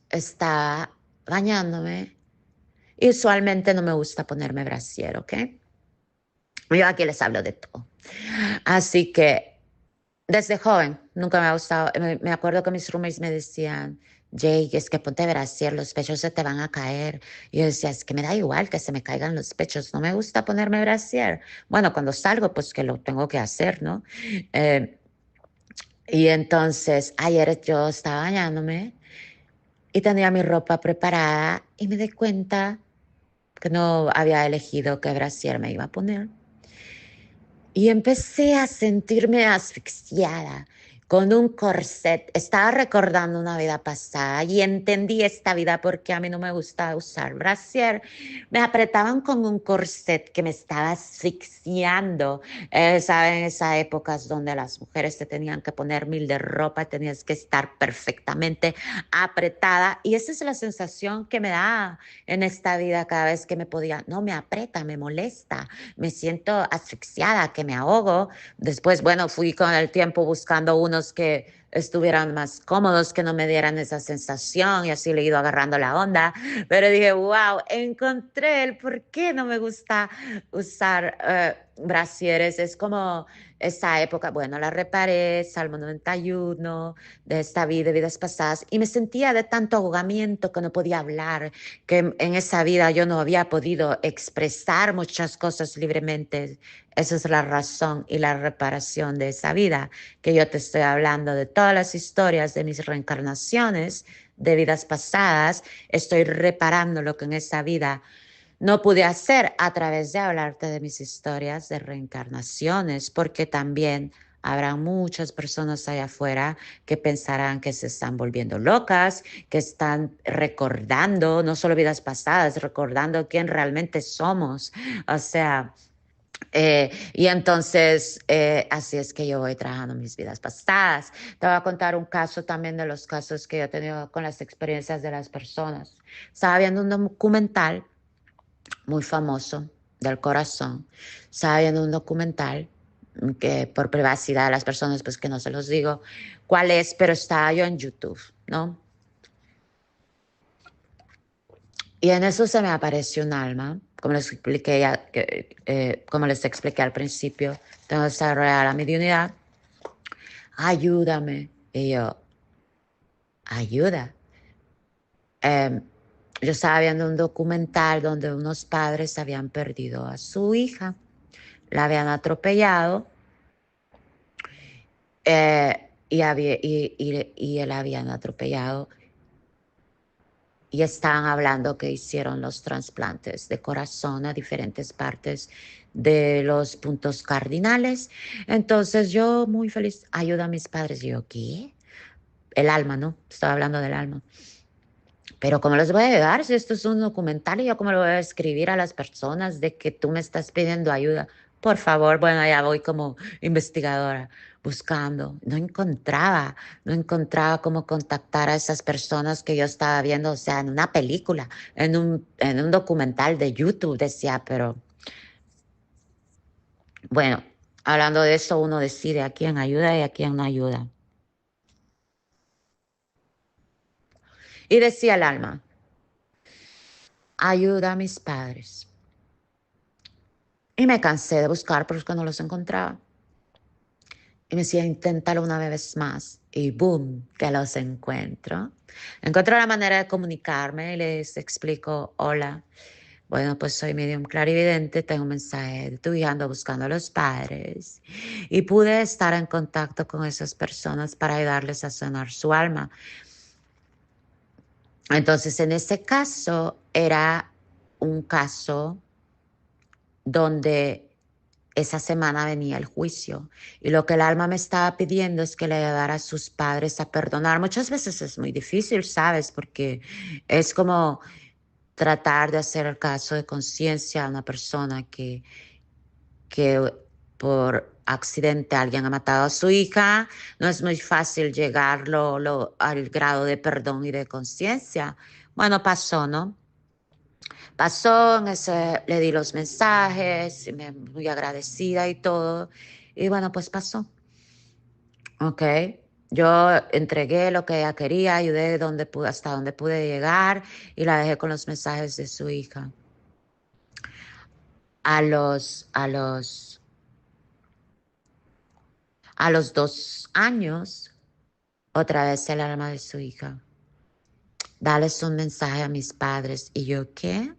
estaba bañándome. Y usualmente no me gusta ponerme brasier, ¿ok? Yo aquí les hablo de todo. Así que desde joven nunca me ha gustado. Me acuerdo que mis roommates me decían, Jay, es que ponte brasier, los pechos se te van a caer. Y yo decía, es que me da igual que se me caigan los pechos, no me gusta ponerme brasier. Bueno, cuando salgo, pues que lo tengo que hacer, ¿no? Eh, y entonces ayer yo estaba bañándome y tenía mi ropa preparada y me di cuenta que no había elegido qué brasier me iba a poner. Y empecé a sentirme asfixiada con un corset. Estaba recordando una vida pasada y entendí esta vida porque a mí no me gusta usar brasier. Me apretaban con un corset que me estaba asfixiando. ¿Saben? Esas épocas donde las mujeres te tenían que poner mil de ropa, tenías que estar perfectamente apretada. Y esa es la sensación que me da en esta vida cada vez que me podía. No me aprieta, me molesta, me siento asfixiada, que me ahogo. Después, bueno, fui con el tiempo buscando unos que estuvieran más cómodos, que no me dieran esa sensación y así le he ido agarrando la onda. Pero dije, wow, encontré el por qué no me gusta usar brasieres. Es como esa época, bueno, la reparé, Salmo 91, de esta vida, de vidas pasadas, y me sentía de tanto ahogamiento que no podía hablar, que en esa vida yo no había podido expresar muchas cosas libremente. Esa es la razón y la reparación de esa vida, que yo te estoy hablando de todas las historias de mis reencarnaciones, de vidas pasadas. Estoy reparando lo que en esa vida no pude hacer a través de hablarte de mis historias de reencarnaciones, porque también habrá muchas personas allá afuera que pensarán que se están volviendo locas, que están recordando, no solo vidas pasadas, recordando quién realmente somos. O sea, y entonces, así es que yo voy trabajando mis vidas pasadas. Te voy a contar un caso también de los casos que yo he tenido con las experiencias de las personas. Estaba viendo un documental muy famoso del corazón. Estaba viendo un documental que por privacidad de las personas, pues que no se los digo cuál es, pero estaba yo en YouTube, ¿no? Y en eso se me apareció un alma, como les expliqué, como les expliqué al principio, tengo desarrollada la mediunidad. Ayúdame. Y yo, ayuda. Eh, yo estaba viendo un documental donde unos padres habían perdido a su hija, la habían atropellado y él habían atropellado y estaban hablando que hicieron los trasplantes de corazón a diferentes partes de los puntos cardinales. Entonces yo muy feliz, ayuda a mis padres. Y yo, ¿qué? El alma, ¿no? Estaba hablando del alma. Pero ¿cómo les voy a ayudar si esto es un documental y yo cómo le voy a escribir a las personas de que tú me estás pidiendo ayuda? Por favor, bueno, ya voy como investigadora buscando. No encontraba cómo contactar a esas personas que yo estaba viendo, o sea, en una película, en un documental de YouTube, decía, pero bueno, hablando de eso, uno decide a quién ayuda y a quién no ayuda. Y decía el alma, ayuda a mis padres. Y me cansé de buscar porque no los encontraba. Y me decía, inténtalo una vez más. Y boom, que los encuentro. Encuentro la manera de comunicarme y les explico, hola, bueno, pues soy medium clarividente, tengo un mensaje de tu hija, ando buscando a los padres. Y pude estar en contacto con esas personas para ayudarles a sanar su alma. Entonces, en ese caso, era un caso donde esa semana venía el juicio y lo que el alma me estaba pidiendo es que le ayudara a sus padres a perdonar. Muchas veces es muy difícil, ¿sabes? Porque es como tratar de hacer el caso de conciencia a una persona que por accidente alguien ha matado a su hija. No es muy fácil llegar al grado de perdón y de conciencia. Bueno, pasó, ¿no? Pasó, le di los mensajes, muy agradecida y todo. Y bueno, pues pasó. Ok. Yo entregué lo que ella quería, ayudé hasta donde pude llegar y la dejé con los mensajes de su hija. A los, a los, a los 2 años, otra vez el alma de su hija. Dales un mensaje a mis padres. ¿Y yo qué?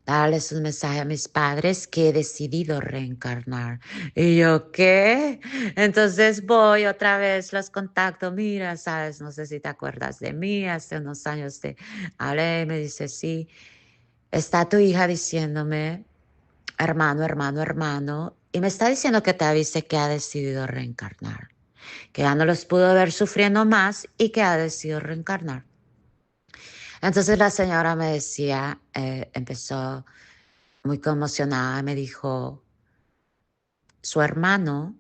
Darles un mensaje a mis padres que he decidido reencarnar. Y yo, ¿qué? Entonces voy otra vez, los contacto. Mira, sabes, no sé si te acuerdas de mí, hace unos años te hablé y me dice, sí, está tu hija diciéndome, hermano, hermano, hermano, y me está diciendo que te avise que ha decidido reencarnar, que ya no los pudo ver sufriendo más y que ha decidido reencarnar. Entonces la señora me decía, empezó muy conmocionada, me dijo, su hermano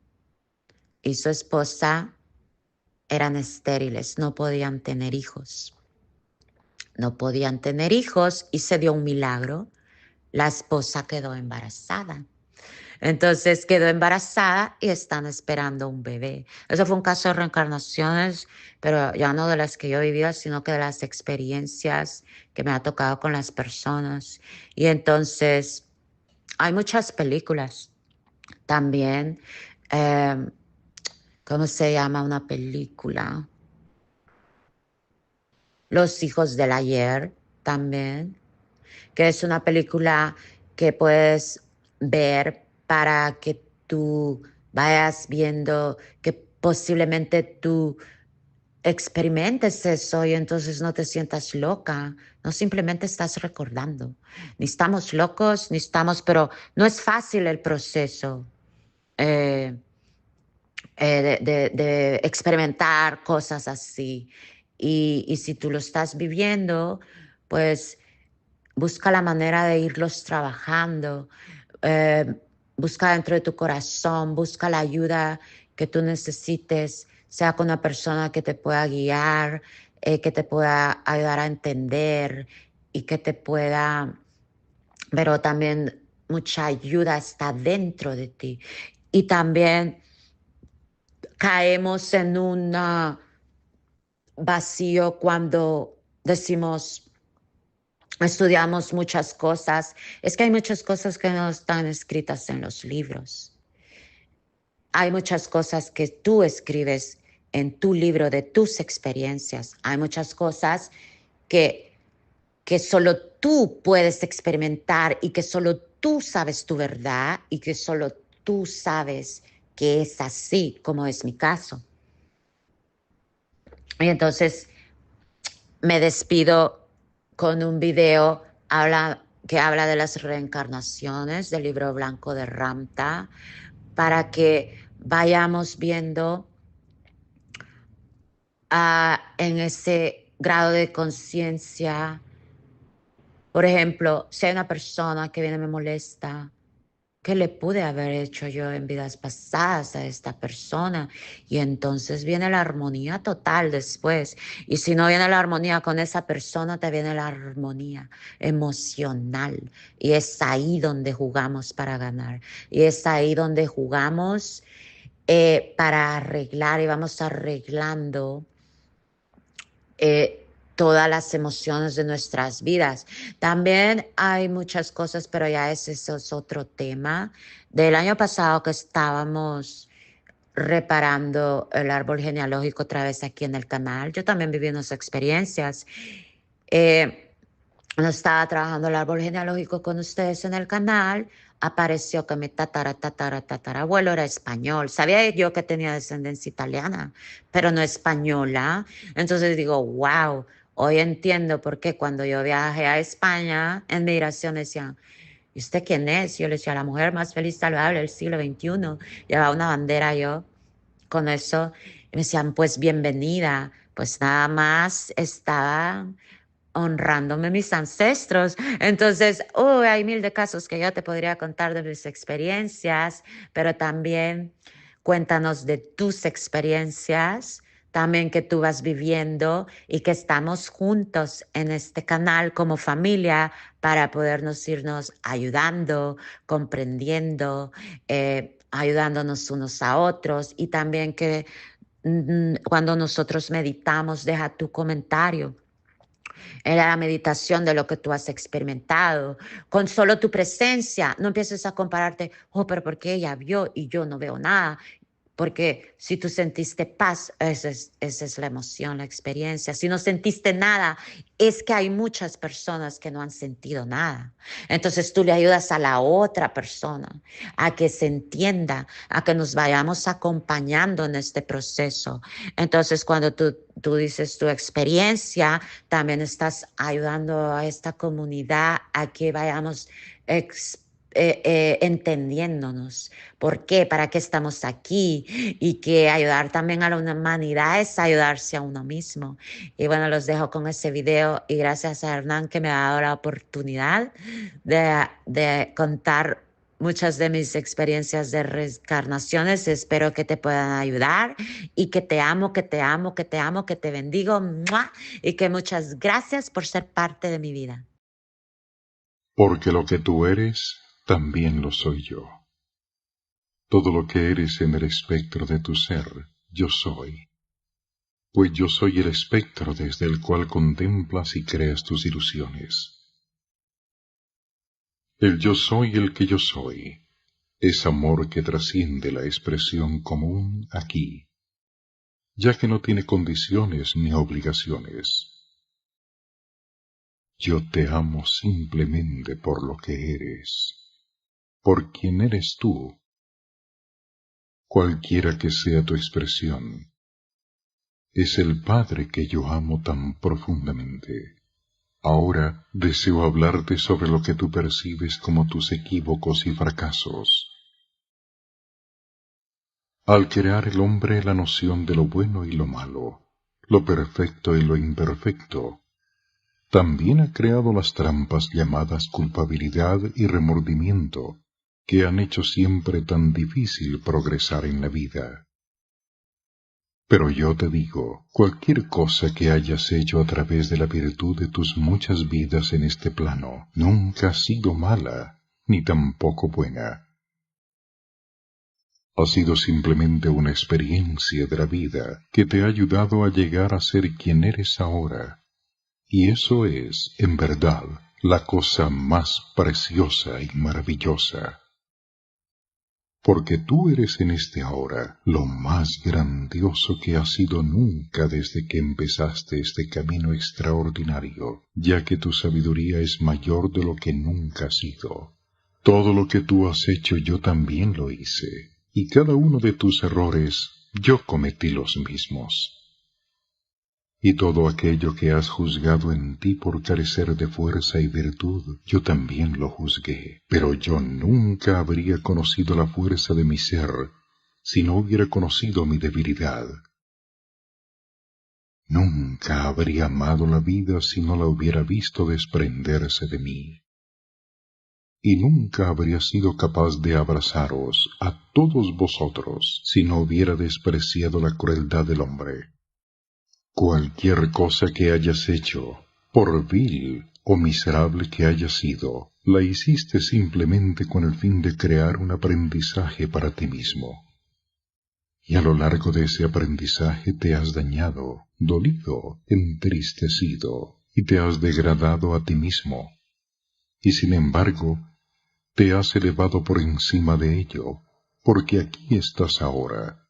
y su esposa eran estériles, no podían tener hijos. No podían tener hijos y se dio un milagro. La esposa quedó embarazada. Entonces quedó embarazada y están esperando un bebé. Eso fue un caso de reencarnaciones, pero ya no de las que yo he vivido, sino que de las experiencias que me ha tocado con las personas. Y entonces hay muchas películas también. eh, ¿Cómo se llama una película? Los hijos del ayer también, que es una película que puedes ver para que tú vayas viendo que posiblemente tú experimentes eso y entonces no te sientas loca, no simplemente estás recordando. Ni estamos locos, ni estamos, pero no es fácil el proceso. eh, de experimentar cosas así. Y si tú lo estás viviendo, pues busca la manera de irlos trabajando, eh, busca dentro de tu corazón, busca la ayuda que tú necesites, sea con una persona que te pueda guiar, que te pueda ayudar a entender y que te pueda, pero también mucha ayuda está dentro de ti. Y también caemos en un vacío cuando decimos, estudiamos muchas cosas. Es que hay muchas cosas que no están escritas en los libros. Hay muchas cosas que tú escribes en tu libro de tus experiencias. Hay muchas cosas que, que solo tú puedes experimentar y que solo tú sabes tu verdad y que solo tú sabes que es así, como es mi caso. Y entonces me despido con un video que habla de las reencarnaciones del libro blanco de Ramta para que vayamos viendo en ese grado de conciencia. Por ejemplo, si hay una persona que viene y me molesta, ¿qué le pude haber hecho yo en vidas pasadas a esta persona? Y entonces viene la armonía total después. Y si no viene la armonía con esa persona, te viene la armonía emocional. Y es ahí donde jugamos para ganar. Y es ahí donde jugamos para arreglar y vamos arreglando todas las emociones de nuestras vidas. También hay muchas cosas, pero ya ese es otro tema. Del año pasado que estábamos reparando el árbol genealógico otra vez aquí en el canal, yo también viví unas experiencias. Eh, Cuando estaba trabajando el árbol genealógico con ustedes en el canal, apareció que mi tatarabuelo era español. Sabía yo que tenía descendencia italiana, pero no española. Entonces digo, wow, hoy entiendo por qué cuando yo viajé a España, en migración decían, ¿y usted quién es? Yo le decía, la mujer más feliz saludable del siglo XXI. Llevaba una bandera yo con eso. Y me decían, pues bienvenida. Pues nada más estaba honrándome mis ancestros. Entonces, hay mil de casos que yo te podría contar de mis experiencias, pero también cuéntanos de tus experiencias, también que tú vas viviendo y que estamos juntos en este canal como familia para podernos irnos ayudando, comprendiendo, ayudándonos unos a otros y también que cuando nosotros meditamos, deja tu comentario en la meditación de lo que tú has experimentado. Con solo tu presencia, no empieces a compararte, pero ¿por qué ella vio y yo no veo nada? Porque si tú sentiste paz, esa es la emoción, la experiencia. Si no sentiste nada, es que hay muchas personas que no han sentido nada. Entonces tú le ayudas a la otra persona a que se entienda, a que nos vayamos acompañando en este proceso. Entonces cuando tú dices tu experiencia, también estás ayudando a esta comunidad a que vayamos entendiéndonos. ¿Por qué? ¿Para qué estamos aquí? Y que ayudar también a la humanidad es ayudarse a uno mismo. Y bueno, los dejo con ese video y gracias a Hernán que me ha dado la oportunidad de contar muchas de mis experiencias de reencarnaciones. Espero que te puedan ayudar y que te amo, que te amo, que te amo, que te bendigo. ¡Mua! Y que muchas gracias por ser parte de mi vida. Porque lo que tú eres, también lo soy yo. todo lo que eres en el espectro de tu ser, yo soy. Pues yo soy el espectro desde el cual contemplas y creas tus ilusiones. El yo soy el que yo soy es amor que trasciende la expresión común aquí, ya que no tiene condiciones ni obligaciones. Yo te amo simplemente por lo que eres, por quien eres tú, cualquiera que sea tu expresión. Es el Padre que yo amo tan profundamente. Ahora deseo hablarte sobre lo que tú percibes como tus equívocos y fracasos. Al crear el hombre la noción de lo bueno y lo malo, lo perfecto y lo imperfecto, también ha creado las trampas llamadas culpabilidad y remordimiento, que han hecho siempre tan difícil progresar en la vida. Pero yo te digo, cualquier cosa que hayas hecho a través de la virtud de tus muchas vidas en este plano, nunca ha sido mala, ni tampoco buena. Ha sido simplemente una experiencia de la vida que te ha ayudado a llegar a ser quien eres ahora. Y eso es, en verdad, la cosa más preciosa y maravillosa. Porque tú eres en este ahora lo más grandioso que has sido nunca desde que empezaste este camino extraordinario, ya que tu sabiduría es mayor de lo que nunca has sido. Todo lo que tú has hecho yo también lo hice, y cada uno de tus errores yo cometí los mismos. Y todo aquello que has juzgado en ti por carecer de fuerza y virtud, yo también lo juzgué. Pero yo nunca habría conocido la fuerza de mi ser si no hubiera conocido mi debilidad. Nunca habría amado la vida si no la hubiera visto desprenderse de mí. Y nunca habría sido capaz de abrazaros a todos vosotros si no hubiera despreciado la crueldad del hombre. Cualquier cosa que hayas hecho, por vil o miserable que haya sido, la hiciste simplemente con el fin de crear un aprendizaje para ti mismo. Y a lo largo de ese aprendizaje te has dañado, dolido, entristecido, y te has degradado a ti mismo. Y sin embargo, te has elevado por encima de ello, porque aquí estás ahora,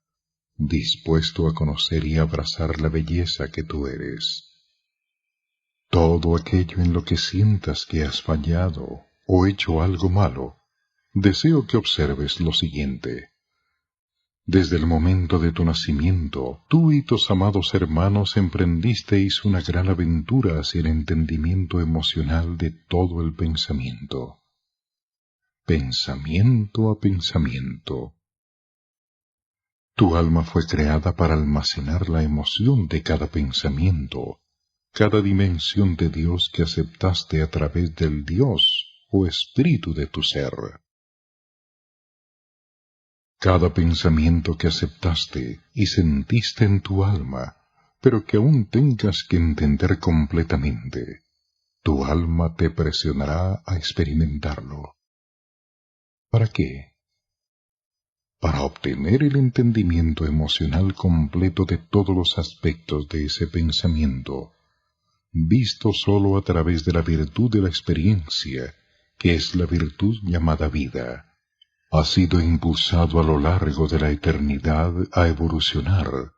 dispuesto a conocer y abrazar la belleza que tú eres. Todo aquello en lo que sientas que has fallado o hecho algo malo, deseo que observes lo siguiente. Desde el momento de tu nacimiento, tú y tus amados hermanos emprendisteis una gran aventura hacia el entendimiento emocional de todo el pensamiento. Pensamiento a pensamiento. Tu alma fue creada para almacenar la emoción de cada pensamiento, cada dimensión de Dios que aceptaste a través del Dios o espíritu de tu ser. Cada pensamiento que aceptaste y sentiste en tu alma, pero que aún tengas que entender completamente, tu alma te presionará a experimentarlo. ¿Para qué? Para obtener el entendimiento emocional completo de todos los aspectos de ese pensamiento, visto sólo a través de la virtud de la experiencia, que es la virtud llamada vida, ha sido impulsado a lo largo de la eternidad a evolucionar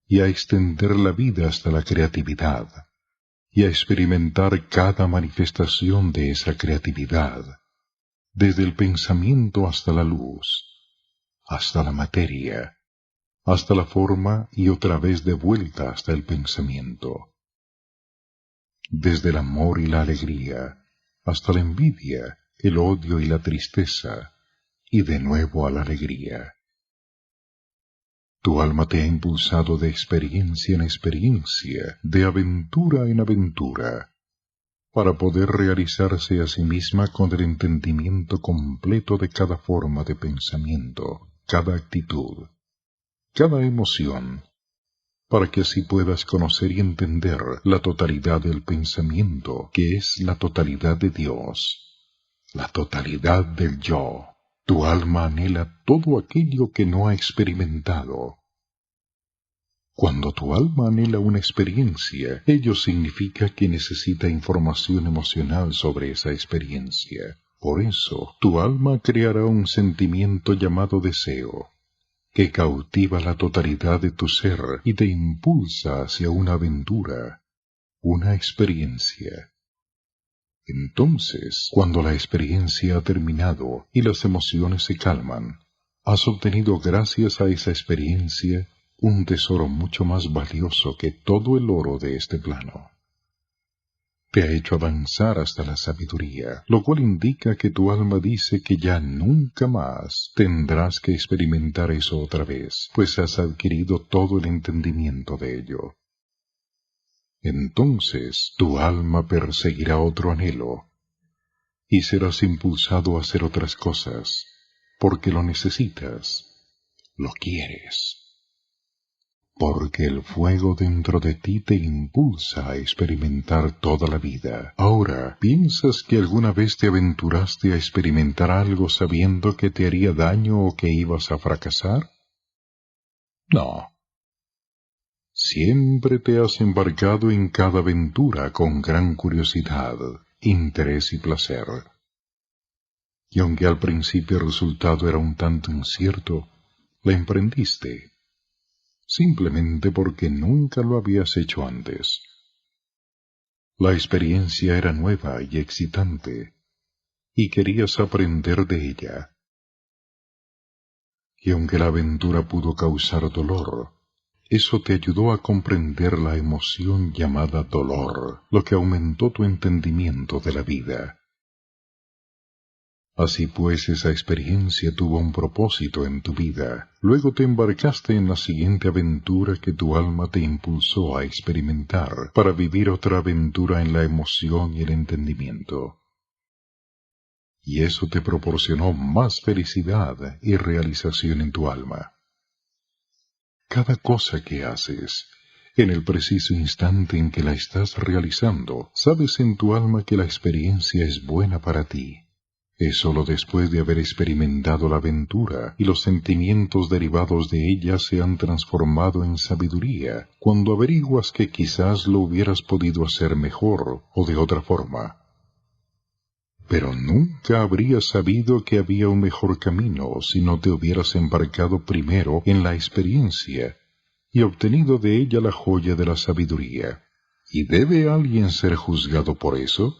y a extender la vida hasta la creatividad, y a experimentar cada manifestación de esa creatividad, desde el pensamiento hasta la luz, hasta la materia, hasta la forma y otra vez de vuelta hasta el pensamiento. Desde el amor y la alegría, hasta la envidia, el odio y la tristeza, y de nuevo a la alegría. Tu alma te ha impulsado de experiencia en experiencia, de aventura en aventura, para poder realizarse a sí misma con el entendimiento completo de cada forma de pensamiento, cada actitud, cada emoción, para que así puedas conocer y entender la totalidad del pensamiento, que es la totalidad de Dios, la totalidad del yo. Tu alma anhela todo aquello que no ha experimentado. Cuando tu alma anhela una experiencia, ello significa que necesita información emocional sobre esa experiencia. Por eso, tu alma creará un sentimiento llamado deseo, que cautiva la totalidad de tu ser y te impulsa hacia una aventura, una experiencia. Entonces, cuando la experiencia ha terminado y las emociones se calman, has obtenido gracias a esa experiencia un tesoro mucho más valioso que todo el oro de este plano. Te ha hecho avanzar hasta la sabiduría, lo cual indica que tu alma dice que ya nunca más tendrás que experimentar eso otra vez, pues has adquirido todo el entendimiento de ello. Entonces tu alma perseguirá otro anhelo, y serás impulsado a hacer otras cosas, porque lo necesitas, lo quieres. Porque el fuego dentro de ti te impulsa a experimentar toda la vida. Ahora, ¿piensas que alguna vez te aventuraste a experimentar algo sabiendo que te haría daño o que ibas a fracasar? No. Siempre te has embarcado en cada aventura con gran curiosidad, interés y placer. Y aunque al principio el resultado era un tanto incierto, la emprendiste, simplemente porque nunca lo habías hecho antes. La experiencia era nueva y excitante, y querías aprender de ella. Y aunque la aventura pudo causar dolor, eso te ayudó a comprender la emoción llamada dolor, lo que aumentó tu entendimiento de la vida. Así pues, esa experiencia tuvo un propósito en tu vida. Luego te embarcaste en la siguiente aventura que tu alma te impulsó a experimentar, para vivir otra aventura en la emoción y el entendimiento. Y eso te proporcionó más felicidad y realización en tu alma. Cada cosa que haces, en el preciso instante en que la estás realizando, sabes en tu alma que la experiencia es buena para ti. Es sólo después de haber experimentado la aventura y los sentimientos derivados de ella se han transformado en sabiduría, cuando averiguas que quizás lo hubieras podido hacer mejor o de otra forma. Pero nunca habrías sabido que había un mejor camino si no te hubieras embarcado primero en la experiencia y obtenido de ella la joya de la sabiduría. ¿Y debe alguien ser juzgado por eso?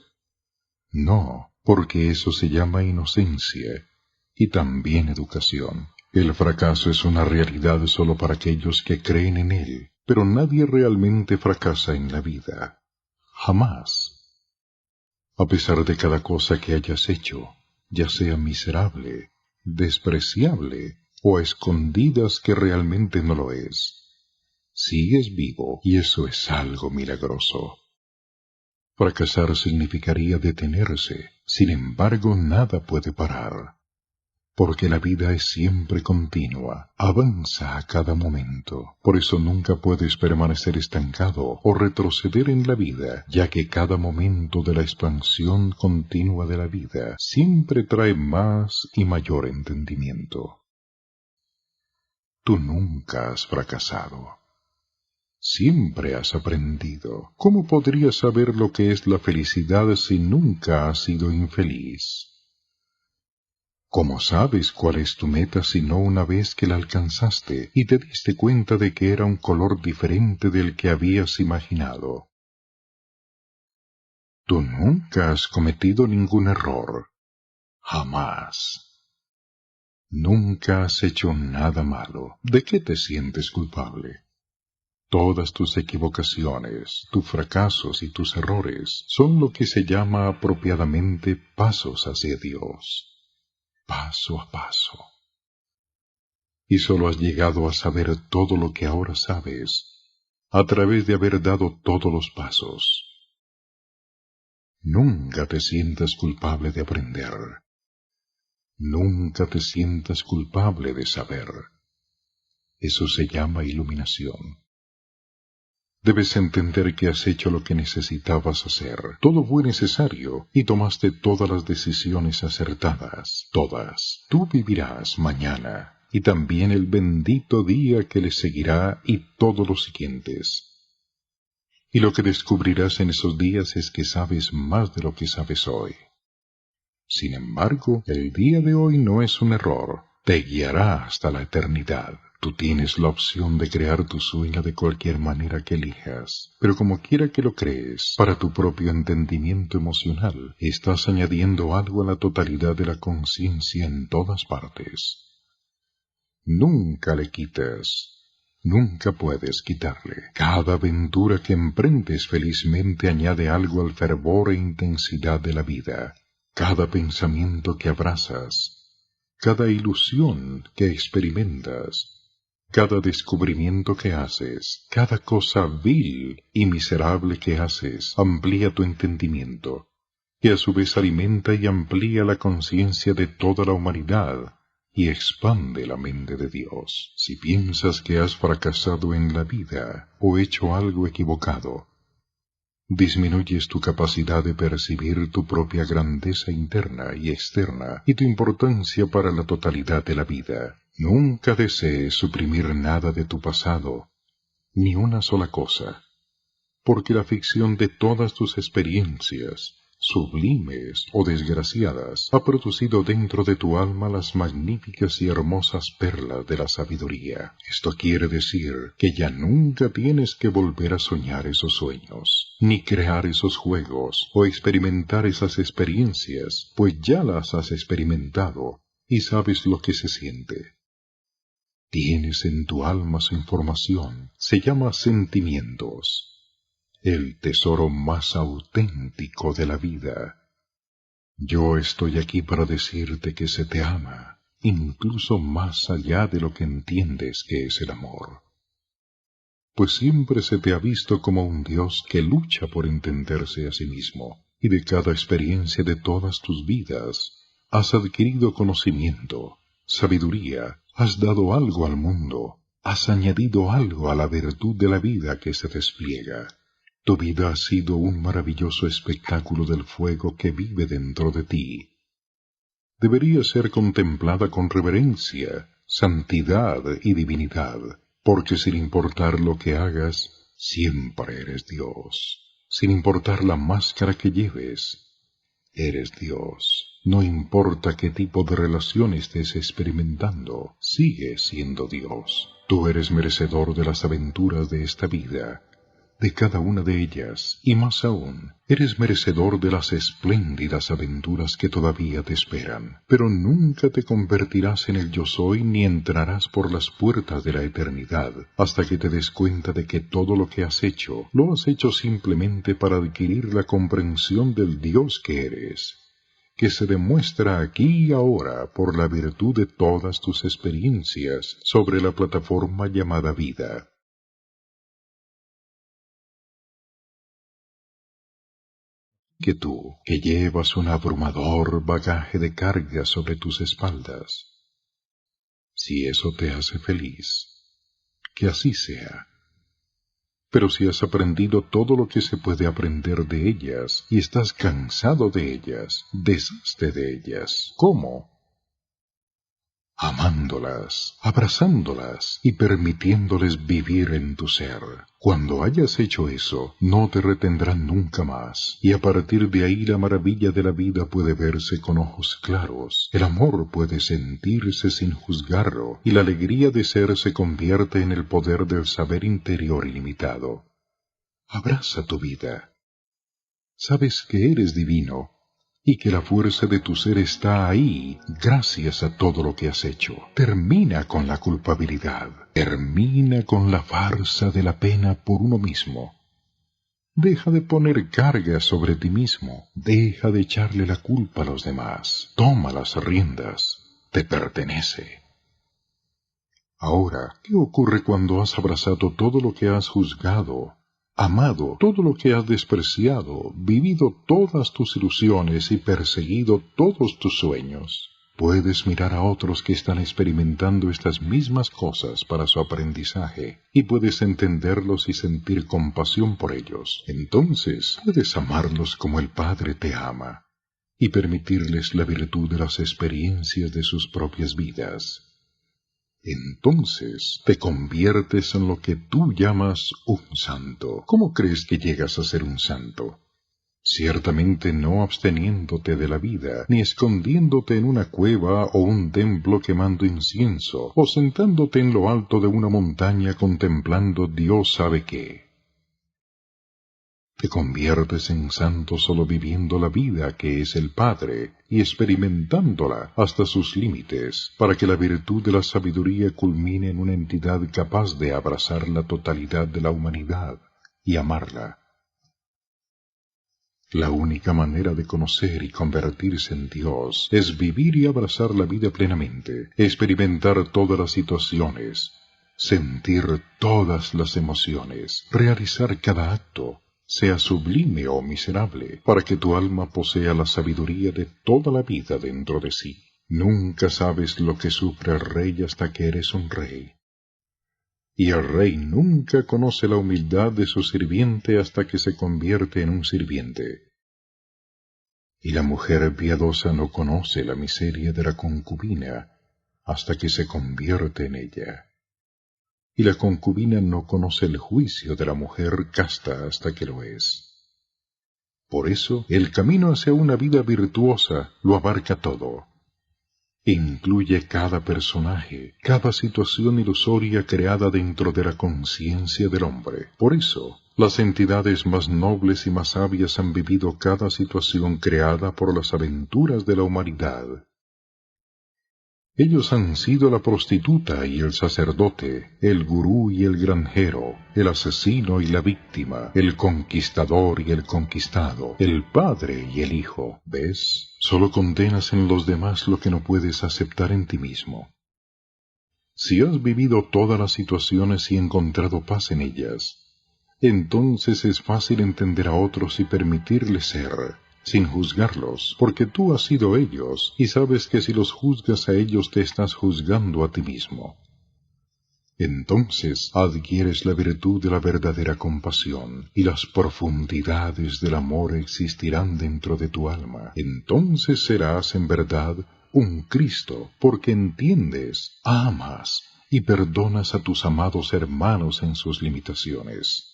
No, porque eso se llama inocencia y también educación. El fracaso es una realidad solo para aquellos que creen en él, pero nadie realmente fracasa en la vida. Jamás. A pesar de cada cosa que hayas hecho, ya sea miserable, despreciable o a escondidas que realmente no lo es, sigues vivo y eso es algo milagroso. Fracasar significaría detenerse, sin embargo nada puede parar, porque la vida es siempre continua, avanza a cada momento. Por eso nunca puedes permanecer estancado o retroceder en la vida, ya que cada momento de la expansión continua de la vida siempre trae más y mayor entendimiento. Tú nunca has fracasado. Siempre has aprendido. ¿Cómo podrías saber lo que es la felicidad si nunca has sido infeliz? ¿Cómo sabes cuál es tu meta si no una vez que la alcanzaste y te diste cuenta de que era un color diferente del que habías imaginado? Tú nunca has cometido ningún error. Jamás. Nunca has hecho nada malo. ¿De qué te sientes culpable? Todas tus equivocaciones, tus fracasos y tus errores son lo que se llama apropiadamente pasos hacia Dios. Paso a paso. Y solo has llegado a saber todo lo que ahora sabes a través de haber dado todos los pasos. Nunca te sientas culpable de aprender. Nunca te sientas culpable de saber. Eso se llama iluminación. Debes entender que has hecho lo que necesitabas hacer. Todo fue necesario y tomaste todas las decisiones acertadas. Todas. Tú vivirás mañana y también el bendito día que le seguirá y todos los siguientes. Y lo que descubrirás en esos días es que sabes más de lo que sabes hoy. Sin embargo, el día de hoy no es un error. Te guiará hasta la eternidad. Tú tienes la opción de crear tu sueño de cualquier manera que elijas, pero como quiera que lo crees, para tu propio entendimiento emocional, estás añadiendo algo a la totalidad de la conciencia en todas partes. Nunca le quitas. Nunca puedes quitarle. Cada aventura que emprendes felizmente añade algo al fervor e intensidad de la vida. Cada pensamiento que abrazas, cada ilusión que experimentas, cada descubrimiento que haces, cada cosa vil y miserable que haces, amplía tu entendimiento, que a su vez alimenta y amplía la conciencia de toda la humanidad y expande la mente de Dios. Si piensas que has fracasado en la vida o hecho algo equivocado, disminuyes tu capacidad de percibir tu propia grandeza interna y externa y tu importancia para la totalidad de la vida. Nunca desees suprimir nada de tu pasado, ni una sola cosa, porque la ficción de todas tus experiencias, sublimes o desgraciadas, ha producido dentro de tu alma las magníficas y hermosas perlas de la sabiduría. Esto quiere decir que ya nunca tienes que volver a soñar esos sueños, ni crear esos juegos o experimentar esas experiencias, pues ya las has experimentado y sabes lo que se siente. Tienes en tu alma su información, se llama sentimientos. El tesoro más auténtico de la vida. Yo estoy aquí para decirte que se te ama, incluso más allá de lo que entiendes que es el amor. Pues siempre se te ha visto como un Dios que lucha por entenderse a sí mismo, y de cada experiencia de todas tus vidas has adquirido conocimiento, sabiduría, has dado algo al mundo, has añadido algo a la virtud de la vida que se despliega. Tu vida ha sido un maravilloso espectáculo del fuego que vive dentro de ti. Debería ser contemplada con reverencia, santidad y divinidad, porque sin importar lo que hagas, siempre eres Dios. Sin importar la máscara que lleves, eres Dios. No importa qué tipo de relación estés experimentando, sigues siendo Dios. Tú eres merecedor de las aventuras de esta vida, de cada una de ellas, y más aún, eres merecedor de las espléndidas aventuras que todavía te esperan, pero nunca te convertirás en el yo soy ni entrarás por las puertas de la eternidad hasta que te des cuenta de que todo lo que has hecho, lo has hecho simplemente para adquirir la comprensión del Dios que eres, que se demuestra aquí y ahora por la virtud de todas tus experiencias sobre la plataforma llamada vida. Que tú, que llevas un abrumador bagaje de carga sobre tus espaldas, si eso te hace feliz, que así sea. Pero si has aprendido todo lo que se puede aprender de ellas y estás cansado de ellas, deshazte de ellas. ¿Cómo? Amándolas, abrazándolas y permitiéndoles vivir en tu ser. Cuando hayas hecho eso, no te retendrán nunca más, y a partir de ahí la maravilla de la vida puede verse con ojos claros, el amor puede sentirse sin juzgarlo, y la alegría de ser se convierte en el poder del saber interior ilimitado. Abraza tu vida. Sabes que eres divino, y que la fuerza de tu ser está ahí gracias a todo lo que has hecho. Termina con la culpabilidad, termina con la farsa de la pena por uno mismo. Deja de poner cargas sobre ti mismo, deja de echarle la culpa a los demás, toma las riendas, te pertenece. Ahora, ¿qué ocurre cuando has abrazado todo lo que has juzgado, amado todo lo que has despreciado, vivido todas tus ilusiones y perseguido todos tus sueños? Puedes mirar a otros que están experimentando estas mismas cosas para su aprendizaje y puedes entenderlos y sentir compasión por ellos. Entonces puedes amarlos como el Padre te ama y permitirles la virtud de las experiencias de sus propias vidas. Entonces te conviertes en lo que tú llamas un santo. ¿Cómo crees que llegas a ser un santo? Ciertamente no absteniéndote de la vida, ni escondiéndote en una cueva o un templo quemando incienso, o sentándote en lo alto de una montaña contemplando Dios sabe qué. Te conviertes en santo solo viviendo la vida que es el Padre y experimentándola hasta sus límites, para que la virtud de la sabiduría culmine en una entidad capaz de abrazar la totalidad de la humanidad y amarla. La única manera de conocer y convertirse en Dios es vivir y abrazar la vida plenamente, experimentar todas las situaciones, sentir todas las emociones, realizar cada acto, sea sublime o miserable, para que tu alma posea la sabiduría de toda la vida dentro de sí. Nunca sabes lo que sufre el rey hasta que eres un rey. Y el rey nunca conoce la humildad de su sirviente hasta que se convierte en un sirviente. Y la mujer piadosa no conoce la miseria de la concubina hasta que se convierte en ella. Y la concubina no conoce el juicio de la mujer casta hasta que lo es. Por eso, el camino hacia una vida virtuosa lo abarca todo. Incluye cada personaje, cada situación ilusoria creada dentro de la conciencia del hombre. Por eso, las entidades más nobles y más sabias han vivido cada situación creada por las aventuras de la humanidad. Ellos han sido la prostituta y el sacerdote, el gurú y el granjero, el asesino y la víctima, el conquistador y el conquistado, el padre y el hijo. ¿Ves? Solo condenas en los demás lo que no puedes aceptar en ti mismo. Si has vivido todas las situaciones y encontrado paz en ellas, entonces es fácil entender a otros y permitirles ser, sin juzgarlos, porque tú has sido ellos, y sabes que si los juzgas a ellos te estás juzgando a ti mismo. Entonces adquieres la virtud de la verdadera compasión, y las profundidades del amor existirán dentro de tu alma. Entonces serás en verdad un Cristo, porque entiendes, amas y perdonas a tus amados hermanos en sus limitaciones.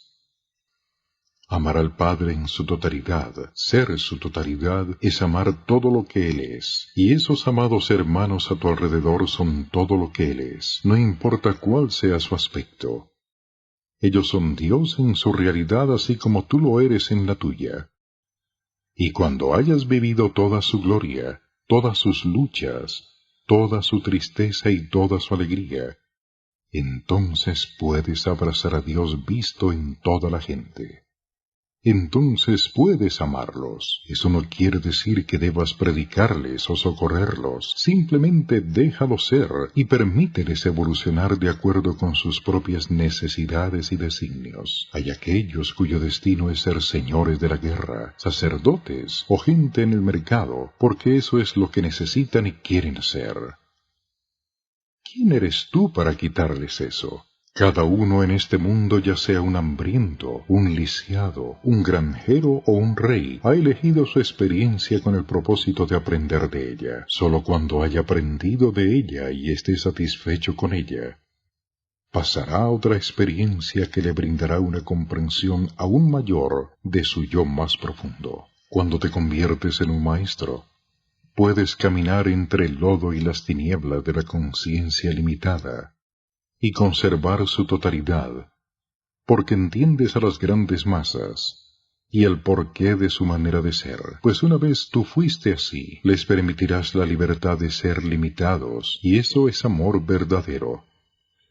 Amar al Padre en su totalidad, ser su totalidad, es amar todo lo que Él es. Y esos amados hermanos a tu alrededor son todo lo que Él es, no importa cuál sea su aspecto. Ellos son Dios en su realidad así como tú lo eres en la tuya. Y cuando hayas vivido toda su gloria, todas sus luchas, toda su tristeza y toda su alegría, entonces puedes abrazar a Dios visto en toda la gente. Entonces puedes amarlos. Eso no quiere decir que debas predicarles o socorrerlos. Simplemente déjalos ser y permíteles evolucionar de acuerdo con sus propias necesidades y designios. Hay aquellos cuyo destino es ser señores de la guerra, sacerdotes o gente en el mercado, porque eso es lo que necesitan y quieren ser. ¿Quién eres tú para quitarles eso? Cada uno en este mundo, ya sea un hambriento, un lisiado, un granjero o un rey, ha elegido su experiencia con el propósito de aprender de ella. Solo cuando haya aprendido de ella y esté satisfecho con ella, pasará a otra experiencia que le brindará una comprensión aún mayor de su yo más profundo. Cuando te conviertes en un maestro, puedes caminar entre el lodo y las tinieblas de la conciencia limitada y conservar su totalidad, porque entiendes a las grandes masas y el porqué de su manera de ser, pues una vez tú fuiste así, les permitirás la libertad de ser limitados, y eso es amor verdadero,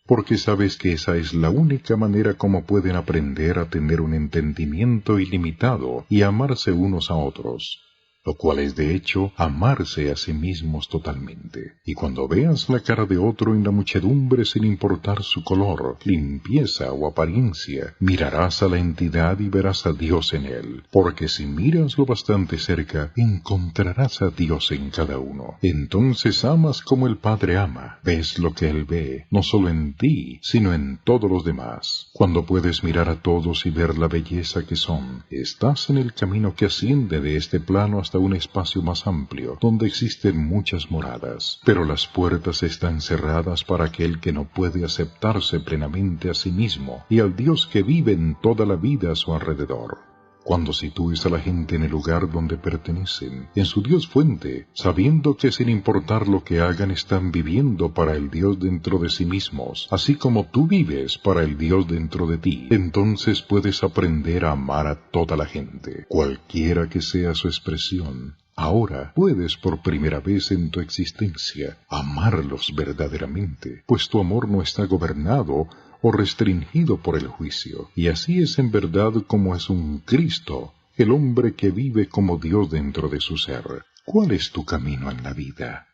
porque sabes que esa es la única manera como pueden aprender a tener un entendimiento ilimitado y amarse unos a otros. lo cual es de hecho amarse a sí mismos totalmente. Y cuando veas la cara de otro en la muchedumbre sin importar su color, limpieza o apariencia, mirarás a la entidad y verás a Dios en él, porque si miras lo bastante cerca, encontrarás a Dios en cada uno. Entonces amas como el Padre ama, ves lo que Él ve, no solo en ti, sino en todos los demás. Cuando puedes mirar a todos y ver la belleza que son, estás en el camino que asciende de este plano hasta un espacio más amplio, donde existen muchas moradas, pero las puertas están cerradas para aquel que no puede aceptarse plenamente a sí mismo y al Dios que vive en toda la vida a su alrededor. Cuando sitúes a la gente en el lugar donde pertenecen, en su Dios fuente, sabiendo que sin importar lo que hagan están viviendo para el Dios dentro de sí mismos, así como tú vives para el Dios dentro de ti, entonces puedes aprender a amar a toda la gente, cualquiera que sea su expresión. Ahora puedes por primera vez en tu existencia amarlos verdaderamente, pues tu amor no está gobernado o restringido por el juicio, y así es en verdad como es un Cristo, el hombre que vive como Dios dentro de su ser. ¿Cuál es tu camino en la vida?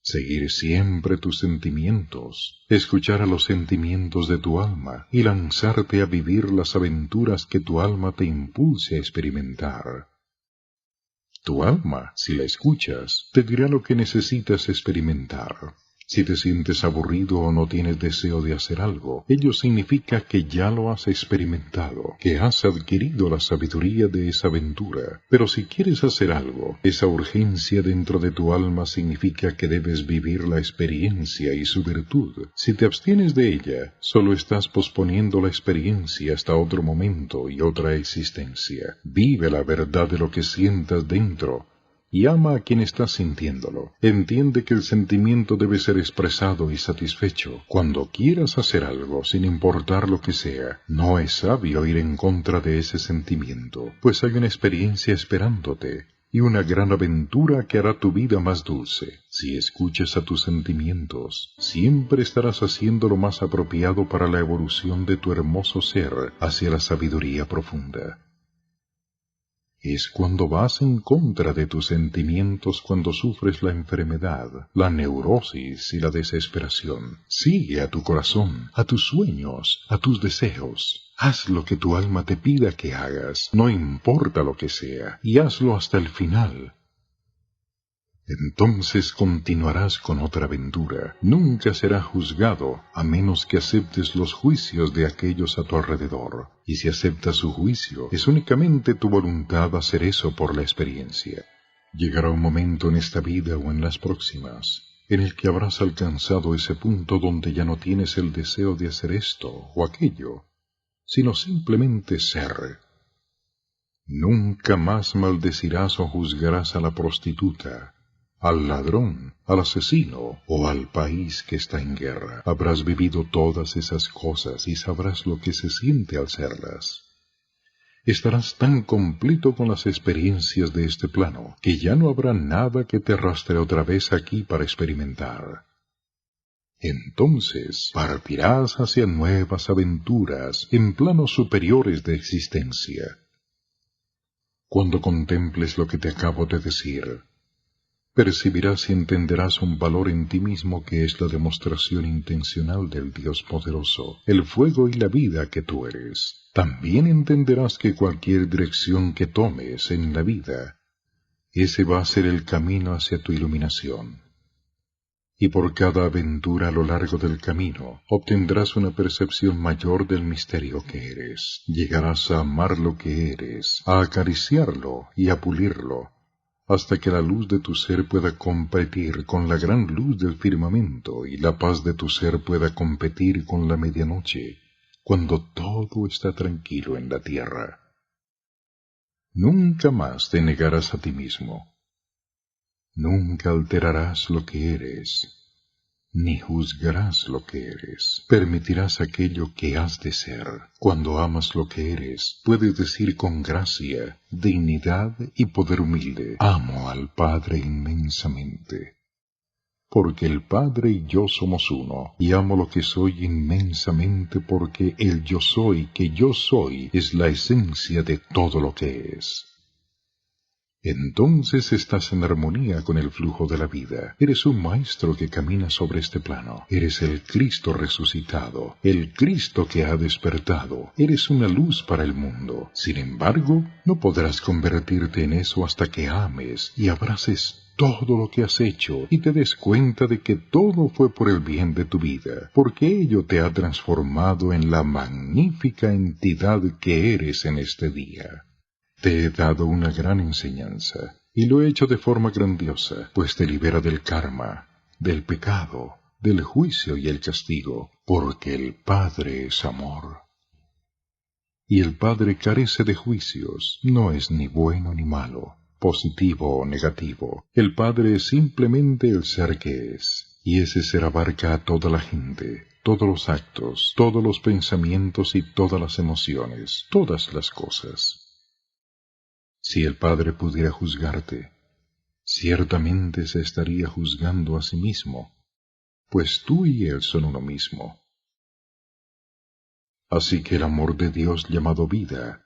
Seguir siempre tus sentimientos, escuchar a los sentimientos de tu alma y lanzarte a vivir las aventuras que tu alma te impulse a experimentar. Tu alma, si la escuchas, te dirá lo que necesitas experimentar. Si te sientes aburrido o no tienes deseo de hacer algo, ello significa que ya lo has experimentado, que has adquirido la sabiduría de esa aventura. Pero si quieres hacer algo, esa urgencia dentro de tu alma significa que debes vivir la experiencia y su virtud. Si te abstienes de ella, solo estás posponiendo la experiencia hasta otro momento y otra existencia. Vive la verdad de lo que sientas dentro, y ama a quien está sintiéndolo. Entiende que el sentimiento debe ser expresado y satisfecho. Cuando quieras hacer algo, sin importar lo que sea, no es sabio ir en contra de ese sentimiento, pues hay una experiencia esperándote y una gran aventura que hará tu vida más dulce. Si escuchas a tus sentimientos, siempre estarás haciendo lo más apropiado para la evolución de tu hermoso ser hacia la sabiduría profunda. Es cuando vas en contra de tus sentimientos cuando sufres la enfermedad, la neurosis y la desesperación. Sigue a tu corazón, a tus sueños, a tus deseos. Haz lo que tu alma te pida que hagas, no importa lo que sea, y hazlo hasta el final. Entonces continuarás con otra aventura. Nunca serás juzgado a menos que aceptes los juicios de aquellos a tu alrededor. Y si aceptas su juicio, es únicamente tu voluntad hacer eso por la experiencia. Llegará un momento en esta vida o en las próximas, en el que habrás alcanzado ese punto donde ya no tienes el deseo de hacer esto o aquello, sino simplemente ser. Nunca más maldecirás o juzgarás a la prostituta, al ladrón, al asesino o al país que está en guerra. Habrás vivido todas esas cosas y sabrás lo que se siente al serlas. Estarás tan completo con las experiencias de este plano que ya no habrá nada que te arrastre otra vez aquí para experimentar. Entonces partirás hacia nuevas aventuras en planos superiores de existencia. Cuando contemples lo que te acabo de decir, percibirás y entenderás un valor en ti mismo que es la demostración intencional del Dios poderoso, el fuego y la vida que tú eres. También entenderás que cualquier dirección que tomes en la vida, ese va a ser el camino hacia tu iluminación. Y por cada aventura a lo largo del camino, obtendrás una percepción mayor del misterio que eres. Llegarás a amar lo que eres, a acariciarlo y a pulirlo, hasta que la luz de tu ser pueda competir con la gran luz del firmamento y la paz de tu ser pueda competir con la medianoche, cuando todo está tranquilo en la tierra. Nunca más te negarás a ti mismo. Nunca alterarás lo que eres, ni juzgarás lo que eres. Permitirás aquello que has de ser. Cuando amas lo que eres, puedes decir con gracia, dignidad y poder humilde: amo al Padre inmensamente. Porque el Padre y yo somos uno, y amo lo que soy inmensamente porque el yo soy que yo soy es la esencia de todo lo que es. entonces estás en armonía con el flujo de la vida. Eres un maestro que camina sobre este plano. Eres el Cristo resucitado, el Cristo que ha despertado. Eres una luz para el mundo. Sin embargo, no podrás convertirte en eso hasta que ames y abraces todo lo que has hecho y te des cuenta de que todo fue por el bien de tu vida, porque ello te ha transformado en la magnífica entidad que eres en este día. Te he dado una gran enseñanza, y lo he hecho de forma grandiosa, pues te libera del karma, del pecado, del juicio y el castigo, porque el Padre es amor. Y el Padre carece de juicios, no es ni bueno ni malo, positivo o negativo. El Padre es simplemente el ser que es, y ese ser abarca a toda la gente, todos los actos, todos los pensamientos y todas las emociones, todas las cosas. Si el Padre pudiera juzgarte, ciertamente se estaría juzgando a sí mismo, pues tú y Él son uno mismo. Así que el amor de Dios llamado vida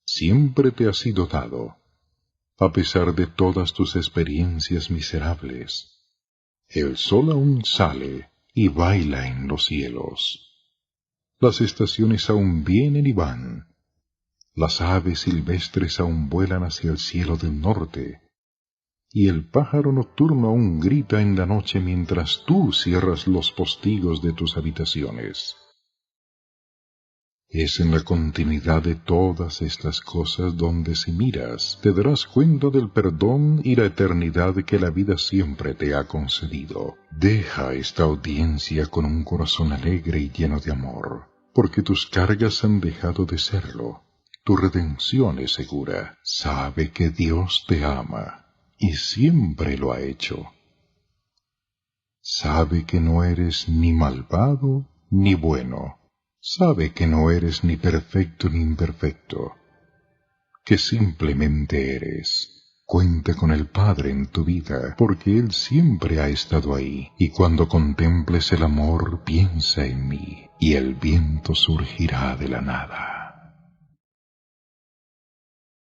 siempre te ha sido dado, a pesar de todas tus experiencias miserables. El sol aún sale y baila en los cielos. Las estaciones aún vienen y van. Las aves silvestres aún vuelan hacia el cielo del norte, y el pájaro nocturno aún grita en la noche mientras tú cierras los postigos de tus habitaciones. Es en la continuidad de todas estas cosas donde si miras te darás cuenta del perdón y la eternidad que la vida siempre te ha concedido. Deja esta audiencia con un corazón alegre y lleno de amor, porque tus cargas han dejado de serlo. Tu redención es segura. Sabe que Dios te ama, y siempre lo ha hecho. Sabe que no eres ni malvado ni bueno. Sabe que no eres ni perfecto ni imperfecto, que simplemente eres. Cuenta con el Padre en tu vida, porque Él siempre ha estado ahí, y cuando contemples el amor, piensa en mí, y el viento surgirá de la nada.